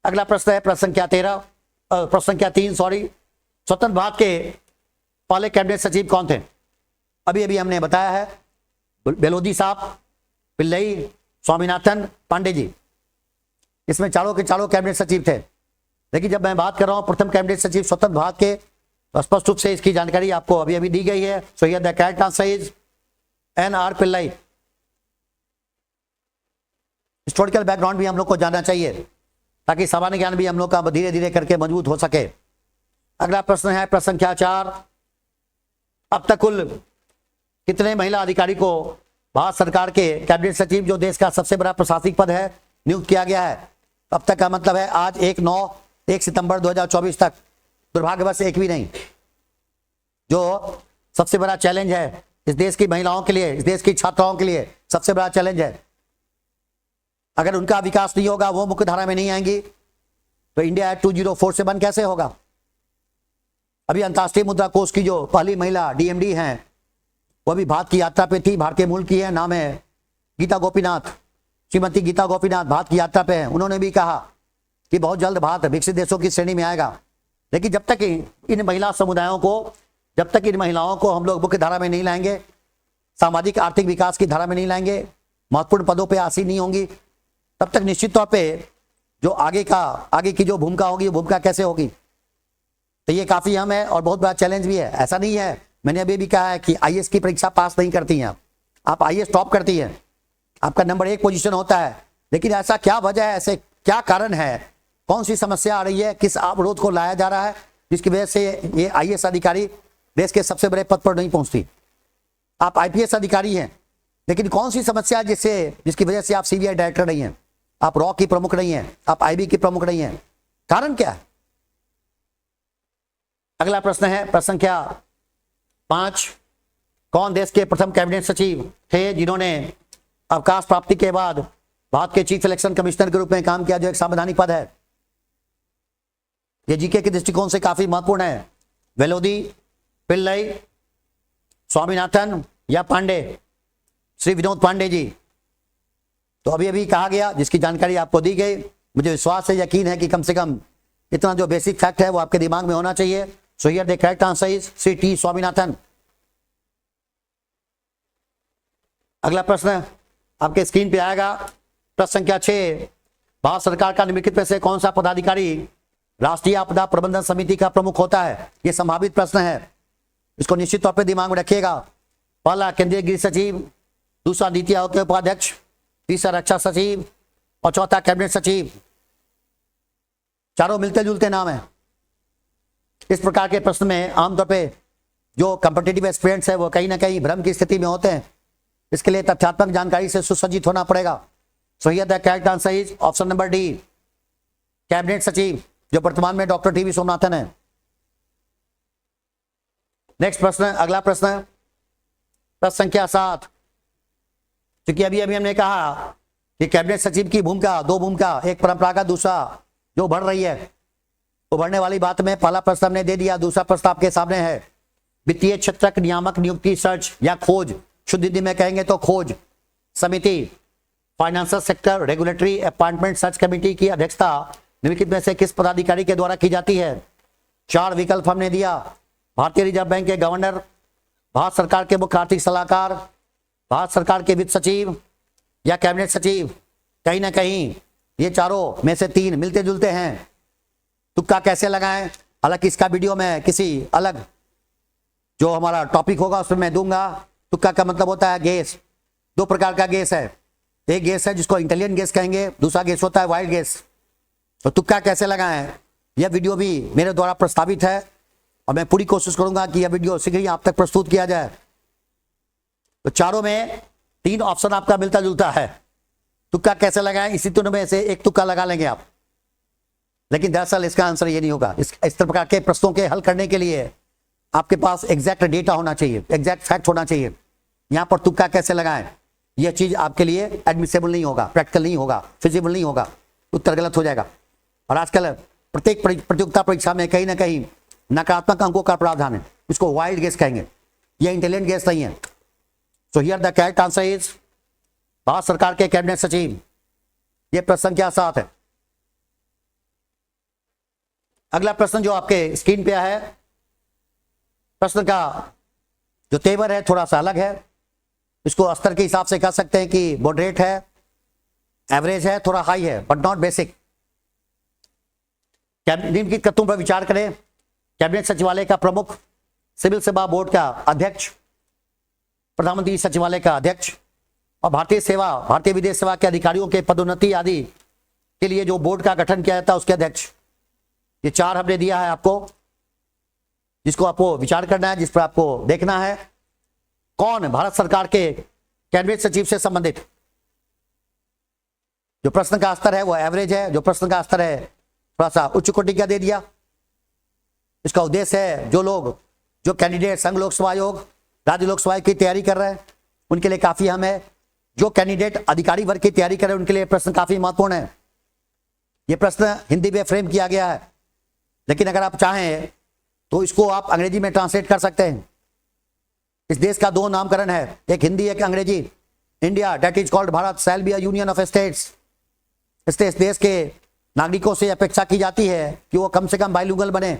अगला प्रश्न है प्रश्न संख्या 3 स्वतंत्र भारत के पहले कैबिनेट सचिव कौन थे। अभी अभी हमने बताया है बेलोदी साहब, पिल्लई, स्वामीनाथन, पांडे जी, इसमें चारों के चारों कैबिनेट सचिव थे। लेकिन जब मैं बात कर रहा हूं प्रथम कैबिनेट सचिव स्वतंत्र भारत के, तो स्पष्ट रूप से इसकी जानकारी आपको अभी अभी दी गई है। So here the correct answer is NR. Pillai. Historical background भी हम लोग को जानना चाहिए ताकि सामान्य ज्ञान भी हम लोग का धीरे धीरे करके मजबूत हो सके। अगला प्रश्न है प्रश्न संख्या 4, अब तक कुल कितने महिला अधिकारी को भारत सरकार के कैबिनेट सचिव जो देश का सबसे बड़ा प्रशासनिक पद है नियुक्त किया गया है। अब तक का मतलब है आज 1 सितंबर 2024 तक, दुर्भाग्यवश एक भी नहीं। जो सबसे बड़ा चैलेंज है इस देश की महिलाओं के लिए, इस देश की छात्राओं के लिए सबसे बड़ा चैलेंज है। अगर उनका विकास नहीं होगा, वो मुख्य धारा में नहीं आएंगी, तो इंडिया एक्ट 2047 कैसे होगा। अभी अंतर्राष्ट्रीय मुद्रा कोष की जो पहली महिला डीएमडी हैं वो भी भारत की यात्रा पे थी, भारतीय मूल की है, नाम है गीता गोपीनाथ, श्रीमती गीता गोपीनाथ भारत की यात्रा पे हैं। उन्होंने भी कहा कि बहुत जल्द भारत विकसित देशों की श्रेणी में आएगा। लेकिन जब तक इन महिला समुदायों को, जब तक इन महिलाओं को हम लोग मुख्य धारा में नहीं लाएंगे, सामाजिक आर्थिक विकास की धारा में नहीं लाएंगे, महत्वपूर्ण पदों पर आसीन नहीं होंगी, तब तक निश्चित तौर पर जो आगे की जो भूमिका होगी, भूमिका कैसे होगी। तो ये काफी अहम है और बहुत बड़ा चैलेंज भी है। ऐसा नहीं है, मैंने अभी भी कहा है कि आईएएस की परीक्षा पास नहीं करती हैं आप आईएएस टॉप करती हैं, आपका नंबर 1 पोजीशन होता है। लेकिन ऐसा क्या वजह है, ऐसे क्या कारण है, कौन सी समस्या आ रही है, किस अवरोध को लाया जा रहा है जिसकी वजह से ये आईएएस अधिकारी देश के सबसे बड़े पद पर नहीं पहुंचती। आप आईपीएस अधिकारी हैं, लेकिन कौन सी समस्या जिसकी वजह से आप सीबीआई डायरेक्टर नहीं हैं, आप रॉ की प्रमुख नहीं हैं, आप आईबी की प्रमुख नहीं हैं, कारण क्या है। अगला प्रश्न है प्रश्न संख्या 5, कौन देश के प्रथम कैबिनेट सचिव थे जिन्होंने अवकाश प्राप्ति के बाद भारत के चीफ इलेक्शन कमिश्नर के रूप में काम किया, जो एक संवैधानिक पद है। यह जीके के दृष्टिकोण से काफी महत्वपूर्ण है। वेलोदी, पिल्लई, स्वामीनाथन या पांडे, श्री विनोद पांडे जी। तो अभी अभी कहा गया, जिसकी जानकारी आपको दी गई, मुझे विश्वास है, यकीन है कि कम से कम इतना जो बेसिक फैक्ट है वो आपके दिमाग में होना चाहिए। सो here the correct answer is Shri T Swaminathan. अगला प्रश्न आपके स्क्रीन पे आएगा, प्रश्न संख्या 6, भारत सरकार का निम्नलिखित में से कौन सा पदाधिकारी राष्ट्रीय आपदा प्रबंधन समिति का प्रमुख होता है। यह संभावित प्रश्न है। इसको निश्चित तौर पे दिमाग में रखिएगा। पहला केंद्रीय गृह सचिव, दूसरा नीति आयोग के उपाध्यक्ष, तीसरा रक्षा सचिव और चौथा कैबिनेट सचिव। चारों मिलते जुलते नाम है। इस प्रकार के प्रश्न में आमतौर पे जो कॉम्पिटिटिव एस्पिरेंट्स है वो कहीं ना कहीं भ्रम की स्थिति में होते हैं। इसके लिए तथ्यात्मक जानकारी से सुसज्जित होना पड़ेगा। सो here the correct answer is option number D, cabinet सचिव, जो वर्तमान में डॉक्टर टीवी सोमनाथन है। नेक्स्ट प्रश्न, अगला प्रश्न संख्या 7। क्योंकि अभी हमने कहा कि कैबिनेट सचिव की भूमिका, दो भूमिका, एक परंपरागत, दूसरा जो बढ़ रही है। तो बढ़ने वाली बात में पहला प्रश्न हमने दे दिया, दूसरा प्रश्न आपके सामने है। वित्तीय क्षेत्रक नियामक नियुक्ति सर्च या खोज, शुद्ध हिंदी में कहेंगे तो खोज समिति, financial sector regulatory appointment search committee की अध्यक्षता निम्नलिखित में से किस पदाधिकारी के द्वारा की जाती है? 4 विकल्प हमने दिया। भारतीय रिजर्व बैंक के गवर्नर, भारत सरकार के मुख्य आर्थिक सलाहकार, भारत सरकार के वित्त सचिव या कैबिनेट सचिव। कहीं ना कहीं ये चारों में से 3 मिलते जुलते हैं। तुक्का कैसे लगाएं? हालांकि इसका वीडियो में किसी अलग जो हमारा टॉपिक होगा उसमें मैं दूंगा। तुक्का का मतलब होता है गेस। 2 प्रकार का गेस है। एक गेस है जिसको इंटेलिजेंट गेस कहेंगे, दूसरा गेस होता है वाइल्ड गेस। तो तुक्का कैसे लगाएं, यह वीडियो भी मेरे द्वारा प्रस्तावित है और मैं पूरी कोशिश करूंगा कि यह वीडियो शीघ्र ही आप तक प्रस्तुत किया जाए। तो चारों में 3 ऑप्शन आपका मिलता जुलता है। तुक्का कैसे लगाएं, इसी तीनों में से एक तुक्का लगा लेंगे आप, लेकिन दरअसल इसका आंसर ये नहीं होगा। इस प्रकार के प्रश्नों के हल करने के लिए आपके पास एग्जैक्ट डेटा होना चाहिए, एग्जैक्ट फैक्ट होना चाहिए। यहां पर तुक्का कैसे लगाएं, यह चीज आपके लिए एडमिसेबल नहीं होगा, प्रैक्टिकल नहीं होगा, फिजिबल नहीं होगा, उत्तर गलत हो जाएगा। और आजकल प्रत्येक प्रतियोगिता परीक्षा में कहीं ना कहीं नकारात्मक अंकों का प्रावधान है। इसको वाइल्ड गेस कहेंगे, यह इंटेलिजेंट गेस नहीं है। So here the correct answer is Bharat सरकार के कैबिनेट सचिव। यह प्रश्न संख्या 7 है। अगला प्रश्न जो आपके स्क्रीन पे है, प्रश्न का जो तेवर है थोड़ा सा अलग है। इसको स्तर के हिसाब से कह सकते हैं कि मॉडरेट है, एवरेज है, थोड़ा हाई है, बट नॉट बेसिक। निम्नलिखित तत्वों पर विचार करें। कैबिनेट सचिवालय का प्रमुख, सिविल सेवा बोर्ड का अध्यक्ष, प्रधानमंत्री सचिवालय का अध्यक्ष और भारतीय विदेश सेवा के अधिकारियों के पदोन्नति आदि के लिए जो बोर्ड का गठन किया जाता है उसके अध्यक्ष। ये 4 हमने दिया है आपको, जिसको आपको विचार करना है, जिस पर आपको देखना है कौन भारत सरकार के कैबिनेट सचिव से संबंधित। जो प्रश्न का स्तर है वो एवरेज है, जो प्रश्न का स्तर है थोड़ा सा उच्च कोटि का दे दिया। इसका उद्देश्य है जो कैंडिडेट संघ लोक सेवा आयोग, राज्य लोक सेवा की तैयारी कर रहे हैं उनके लिए काफी अहम है। जो कैंडिडेट अधिकारी वर्ग की तैयारी कर रहे हैं उनके लिए प्रश्न काफी महत्वपूर्ण है। यह प्रश्न हिंदी में फ्रेम किया गया है, लेकिन अगर आप चाहें तो इसको आप अंग्रेजी में ट्रांसलेट कर सकते हैं। इस देश का 2 नामकरण है, एक हिंदी एक अंग्रेजी। India that is called Bharat shall be a union of states. इसलिए इस देश के नागरिकों से अपेक्षा की जाती है कि वो कम से कम बाइलिंगुअल बने,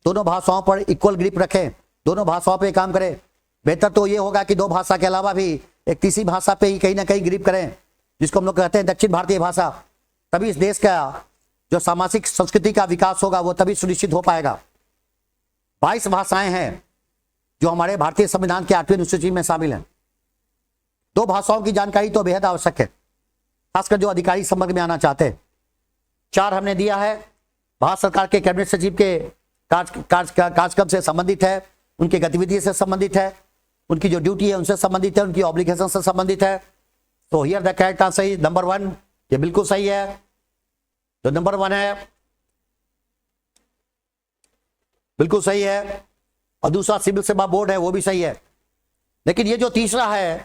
दोनों भाषाओं पर इक्वल ग्रिप रखें, दोनों भाषाओं पे काम करें। बेहतर तो ये होगा कि 2 भाषा के अलावा भी एक तीसरी भाषा पे ही कहीं ना कहीं ग्रिप करें, जिसको हम लोग कहते हैं दक्षिण भारतीय भाषा। तभी इस देश का जो सामाजिक संस्कृति का विकास होगा वो तभी सुनिश्चित हो पाएगा। 22 भाषाएं हैं जो हमारे भारतीय संविधान के 8वें अनुसूची में शामिल हैं। 2 भाषाओं की जानकारी तो बेहद आवश्यक है, खासकर जो अधिकारी संपर्क में आना चाहते हैं। 4 हमने दिया है। भारत सरकार के कैबिनेट सचिव के कार्यक्रम से संबंधित है, उनकी गतिविधि से संबंधित है, उनकी जो ड्यूटी है उनसे संबंधित है, उनकी ऑब्लिगेशन से संबंधित है। तो here the correct answer is number 1। ये बिल्कुल सही है, जो नंबर 1 है बिल्कुल सही है। और दूसरा सिविल सेवा बोर्ड है वो भी सही है। लेकिन ये जो तीसरा है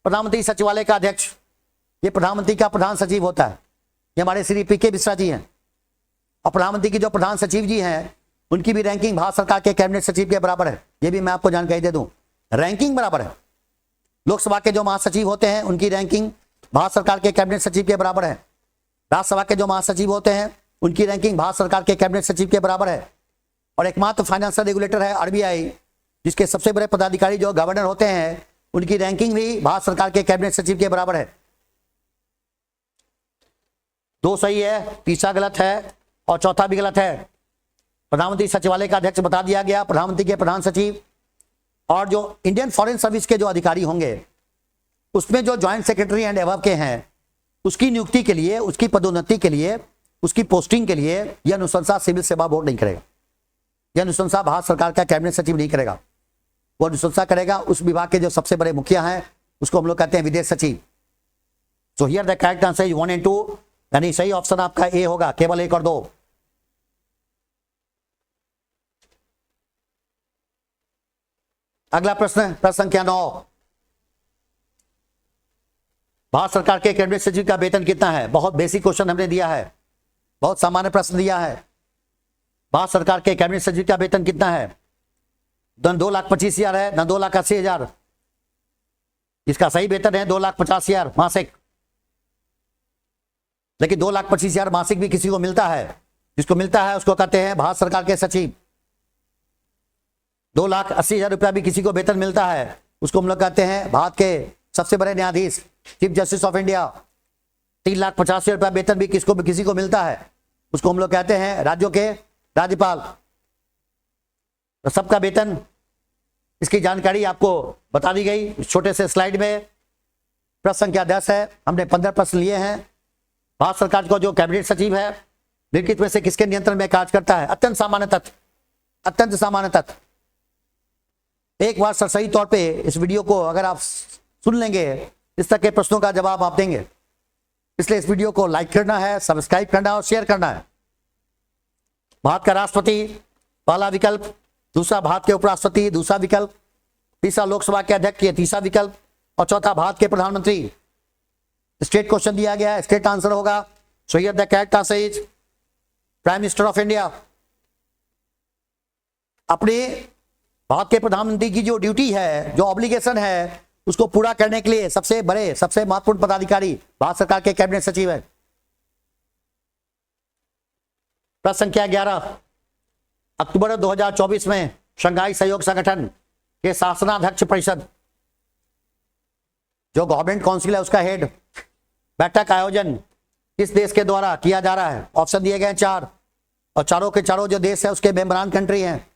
प्रधानमंत्री सचिवालय का अध्यक्ष, ये प्रधानमंत्री का प्रधान सचिव होता है। ये हमारे श्री पी के मिश्रा जी हैं। और प्रधानमंत्री की जो प्रधान सचिव जी हैं उनकी भी रैंकिंग भारत सरकार के कैबिनेट सचिव के बराबर है। ये भी मैं आपको जानकारी दे दूं, रैंकिंग बराबर है। लोकसभा के जो महासचिव होते हैं उनकी रैंकिंग भारत सरकार के कैबिनेट सचिव के बराबर है। राज्यसभा के जो महासचिव होते हैं उनकी रैंकिंग भारत सरकार के कैबिनेट सचिव के बराबर है। और एकमात्र फाइनेंशियल रेगुलेटर है आरबीआई, जिसके सबसे बड़े पदाधिकारी जो गवर्नर होते हैं उनकी रैंकिंग भी भारत सरकार के कैबिनेट सचिव के बराबर है। 2 सही है, तीसरा गलत है और चौथा भी गलत है। प्रधानमंत्री सचिवालय का अध्यक्ष बता दिया गया, प्रधानमंत्री के प्रधान सचिव, और जो इंडियन फॉरेन सर्विस के जो अधिकारी होंगे उसमें जो ज्वाइंट सेक्रेटरी एंड अबव के हैं, उसकी नियुक्ति के लिए, उसकी पदोन्नति के लिए, उसकी पोस्टिंग के लिए यह अनुशंसा सिविल सेवा बोर्ड नहीं करेगा। यह अनुशंसा भारत सरकार का कैबिनेट सचिव नहीं करेगा। वो अनुशंसा करेगा उस विभाग के जो सबसे बड़े मुखिया हैं, उसको हम लोग कहते हैं विदेश सचिव। सो here the correct answer is 1 and 2, यानी सही ऑप्शन आपका ए होगा, केवल 1 और 2। अगला प्रश्न, प्रश्न संख्या 9, भारत सरकार के कैबिनेट सचिव का वेतन कितना है? बहुत बेसिक क्वेश्चन हमने दिया है, बहुत सामान्य प्रश्न दिया है। भारत सरकार के कैबिनेट सचिव का वेतन कितना है? न 2,25,000 है, न 2,80,000। इसका सही वेतन है 2,50,000 मासिक। लेकिन 2,25,000 मासिक भी किसी को मिलता है, जिसको मिलता है उसको कहते हैं भारत सरकार के सचिव। 2,80,000 रुपया भी किसी को वेतन मिलता है, उसको हम लोग कहते हैं भारत के सबसे बड़े न्यायाधीश, चीफ जस्टिस ऑफ इंडिया। 3,50,000 रुपया वेतन भी किसी को मिलता है, उसको हम लोग कहते हैं राज्यों के राज्यपाल। तो सबका वेतन, इसकी जानकारी आपको बता दी गई इस छोटे से स्लाइड में। प्रश्न संख्या 10 है, हमने 15 प्रश्न लिए हैं। भारत सरकार को जो कैबिनेट सचिव है निम्नलिखित में से किसके नियंत्रण में कार्य करता है? अत्यंत सामान्य तथ्य, अत्यंत सामान्य तथ्य। एक बार सही तौर पे इस वीडियो को अगर आप सुन लेंगे, इस तरह के प्रश्नों का जवाब आप देंगे। इसलिए इस वीडियो को लाइक करना है, सब्सक्राइब करना है और शेयर करना है। भारत का राष्ट्रपति पहला विकल्प, दूसरा भारत के उपराष्ट्रपति दूसरा विकल्प, तीसरा लोकसभा के अध्यक्ष ये तीसरा विकल्प, और चौथा भारत के प्रधानमंत्री। स्टेट क्वेश्चन दिया गया है, स्टेट आंसर होगा। सो here the correct answer is prime minister of India. अपने भारत के प्रधानमंत्री की जो ड्यूटी है, जो ऑब्लिगेशन है, उसको पूरा करने के लिए सबसे बड़े, सबसे महत्वपूर्ण पदाधिकारी भारत सरकार के कैबिनेट सचिव है। प्रश्न संख्या 11, अक्टूबर 2024 में शंघाई सहयोग संगठन के शासनाध्यक्ष परिषद, जो गवर्नमेंट काउंसिल है, उसका हेड, बैठक आयोजन किस देश के द्वारा किया जा रहा है? ऑप्शन दिए गए हैं 4, और चारों के चारों जो देश है उसके मेंबरान कंट्री हैं,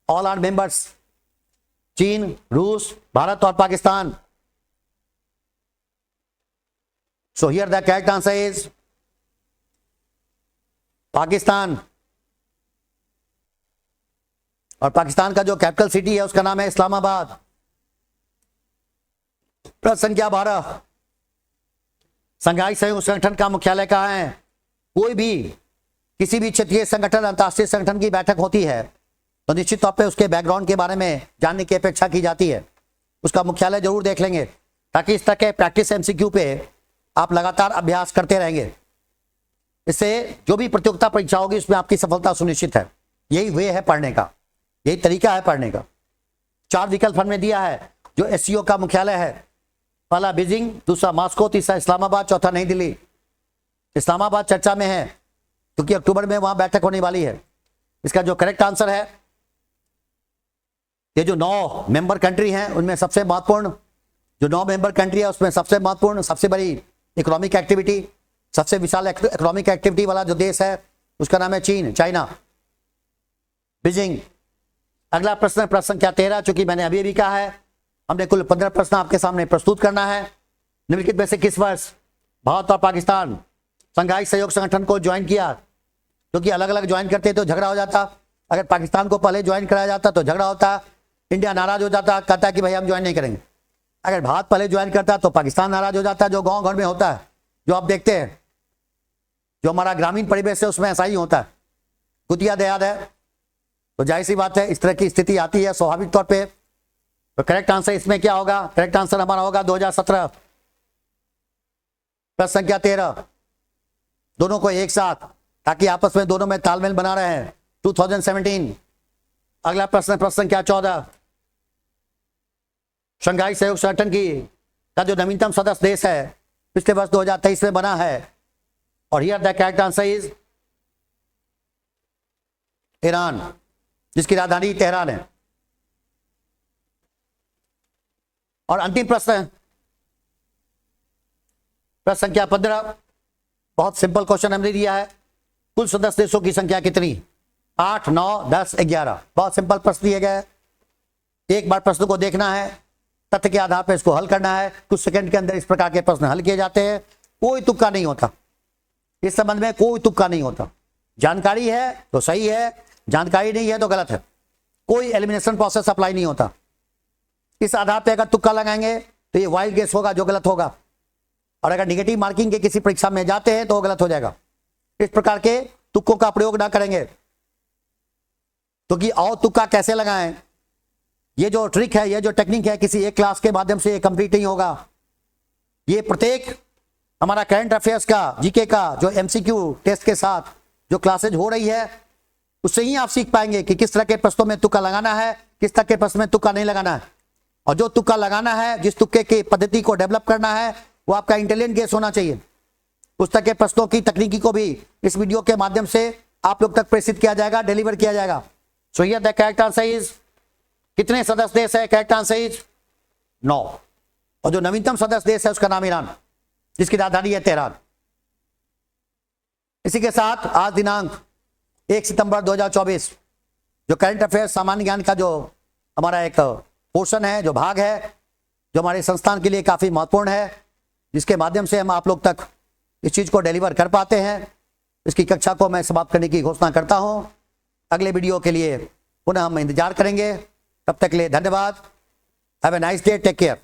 ऑल आर मेंबर्स, चीन, रूस, भारत और पाकिस्तान। सो here the correct answer is Pakistan. और पाकिस्तान का जो कैपिटल सिटी है उसका नाम है इस्लामाबाद। प्रश्न संख्या 12, शंघाई सहयोग संगठन का मुख्यालय कहाँ है? कोई भी किसी भी क्षेत्रीय संगठन, अंतर्राष्ट्रीय संगठन की बैठक होती है तो निश्चित तौर पे उसके बैकग्राउंड के बारे में जानने की अपेक्षा की जाती है। उसका मुख्यालय जरूर देख लेंगे, ताकि इस तरह के प्रैक्टिस एमसीक्यू पे आप लगातार अभ्यास करते रहेंगे। इससे जो भी प्रतियोगिता परीक्षा होगी उसमें आपकी सफलता सुनिश्चित है। यही वे है पढ़ने का, यही तरीका है पढ़ने का। 4 विकल्प हमने दिया है। जो एससीओ का मुख्यालय है, पहला बीजिंग, दूसरा मॉस्को, तीसरा इस्लामाबाद, चौथा नई दिल्ली। इस्लामाबाद चर्चा में है क्योंकि अक्टूबर में वहां बैठक होने वाली है। इसका जो करेक्ट आंसर है, ये जो 9 मेंबर कंट्री हैं उनमें सबसे महत्वपूर्ण, जो 9 मेंबर कंट्री है उसमें सबसे महत्वपूर्ण, सबसे बड़ी इकोनॉमिक एक्टिविटी, सबसे विशाल इकोनॉमिक एक्टिविटी वाला जो देश है उसका नाम है चीन, चाइना, बीजिंग। अगला प्रश्न, प्रश्न संख्या 13, चूंकि मैंने अभी भी कहा है हमने कुल 15 प्रश्न आपके सामने प्रस्तुत करना है। निम्नलिखित में से किस वर्ष भारत और पाकिस्तान शंघाई सहयोग संगठन को ज्वाइन किया? क्योंकि अलग अलग ज्वाइन करते तो झगड़ा हो जाता। अगर पाकिस्तान को पहले ज्वाइन कराया जाता तो झगड़ा होता, इंडिया नाराज हो जाता, कहता कि भाई हम ज्वाइन नहीं करेंगे। अगर भारत पहले ज्वाइन करता तो पाकिस्तान नाराज हो जाता, जो गांव घर में होता है, जो आप देखते हैं, जो हमारा ग्रामीण परिवेश है उसमें ऐसा ही होता है। कुतिया देहात है तो जाहिर सी बात है इस तरह की स्थिति आती है स्वाभाविक तौर पे। तो करेक्ट आंसर इसमें क्या होगा? करेक्ट आंसर हमारा होगा 2017। प्रश्न संख्या 13, दोनों को एक साथ, ताकि आपस में दोनों में तालमेल बना रहे हैं, 2017। अगला प्रश्न, प्रश्न संख्या 14, शंघाई सहयोग संगठन का जो नवीनतम सदस्य देश है पिछले वर्ष 2023 में बना है, और here the correct answer is Iran, जिसकी राजधानी तेहरान है। और अंतिम प्रश्न, प्रश्न संख्या 15, बहुत सिंपल क्वेश्चन हमने दिया है। कुल सदस्य देशों की संख्या कितनी? 8, 9, 10, 11। बहुत सिंपल प्रश्न दिए गए। एक बार प्रश्न को देखना है, तथ्य के आधार पर इसको हल करना है। कुछ सेकंड के अंदर इस प्रकार के प्रश्न हल किए जाते हैं। कोई तुक्का नहीं होता इस संबंध में, कोई तुक्का नहीं होता। जानकारी है तो सही है, जानकारी नहीं है तो गलत है। कोई एलिमिनेशन प्रोसेस अप्लाई नहीं होता। इस आधार पर अगर तुक्का लगाएंगे तो ये वाइल्ड गेस होगा जो गलत होगा, और अगर निगेटिव मार्किंग के किसी परीक्षा में जाते हैं तो वो गलत हो जाएगा। इस प्रकार के तुक्कों का प्रयोग ना करेंगे। तो कि और तुक्का कैसे लगाएं, ये जो ट्रिक है, ये जो टेक्निक है, किसी एक क्लास के माध्यम से कंप्लीट नहीं होगा। ये प्रत्येक हमारा करंट अफेयर्स का, जीके का जो एमसीक्यू टेस्ट के साथ जो क्लासेज हो रही है, उससे ही आप सीख पाएंगे कि किस तरह के प्रश्नों में तुक्का लगाना है, किस तरह के प्रश्न में तुक्का नहीं लगाना है। और जो तुक्का लगाना है, जिस तुक्के की पद्धति को डेवलप करना है, वो आपका इंटेलिजेंट गेस होना चाहिए। उस तरह के प्रश्नों की तकनीकी को भी इस वीडियो के माध्यम से आप लोग तक प्रेषित किया जाएगा, डिलीवर किया जाएगा। सो here the correct answer is, कितने सदस्य देश है? Correct answer is 9। और जो नवीनतम सदस्य देश है उसका नाम ईरान, जिसकी राजधानी है तेहरान। इसी के साथ आज दिनांक 1 सितंबर 2024 जो करंट अफेयर्स सामान्य ज्ञान का जो हमारा एक पोर्शन है, जो भाग है, जो हमारे संस्थान के लिए काफी महत्वपूर्ण है, जिसके माध्यम से हम आप लोग तक इस चीज को डिलीवर कर पाते हैं, इसकी कक्षा को मैं समाप्त करने की घोषणा करता हूं। अगले वीडियो के लिए पुनः हम इंतजार करेंगे। तब तक के लिए धन्यवाद। Have a nice day, take care.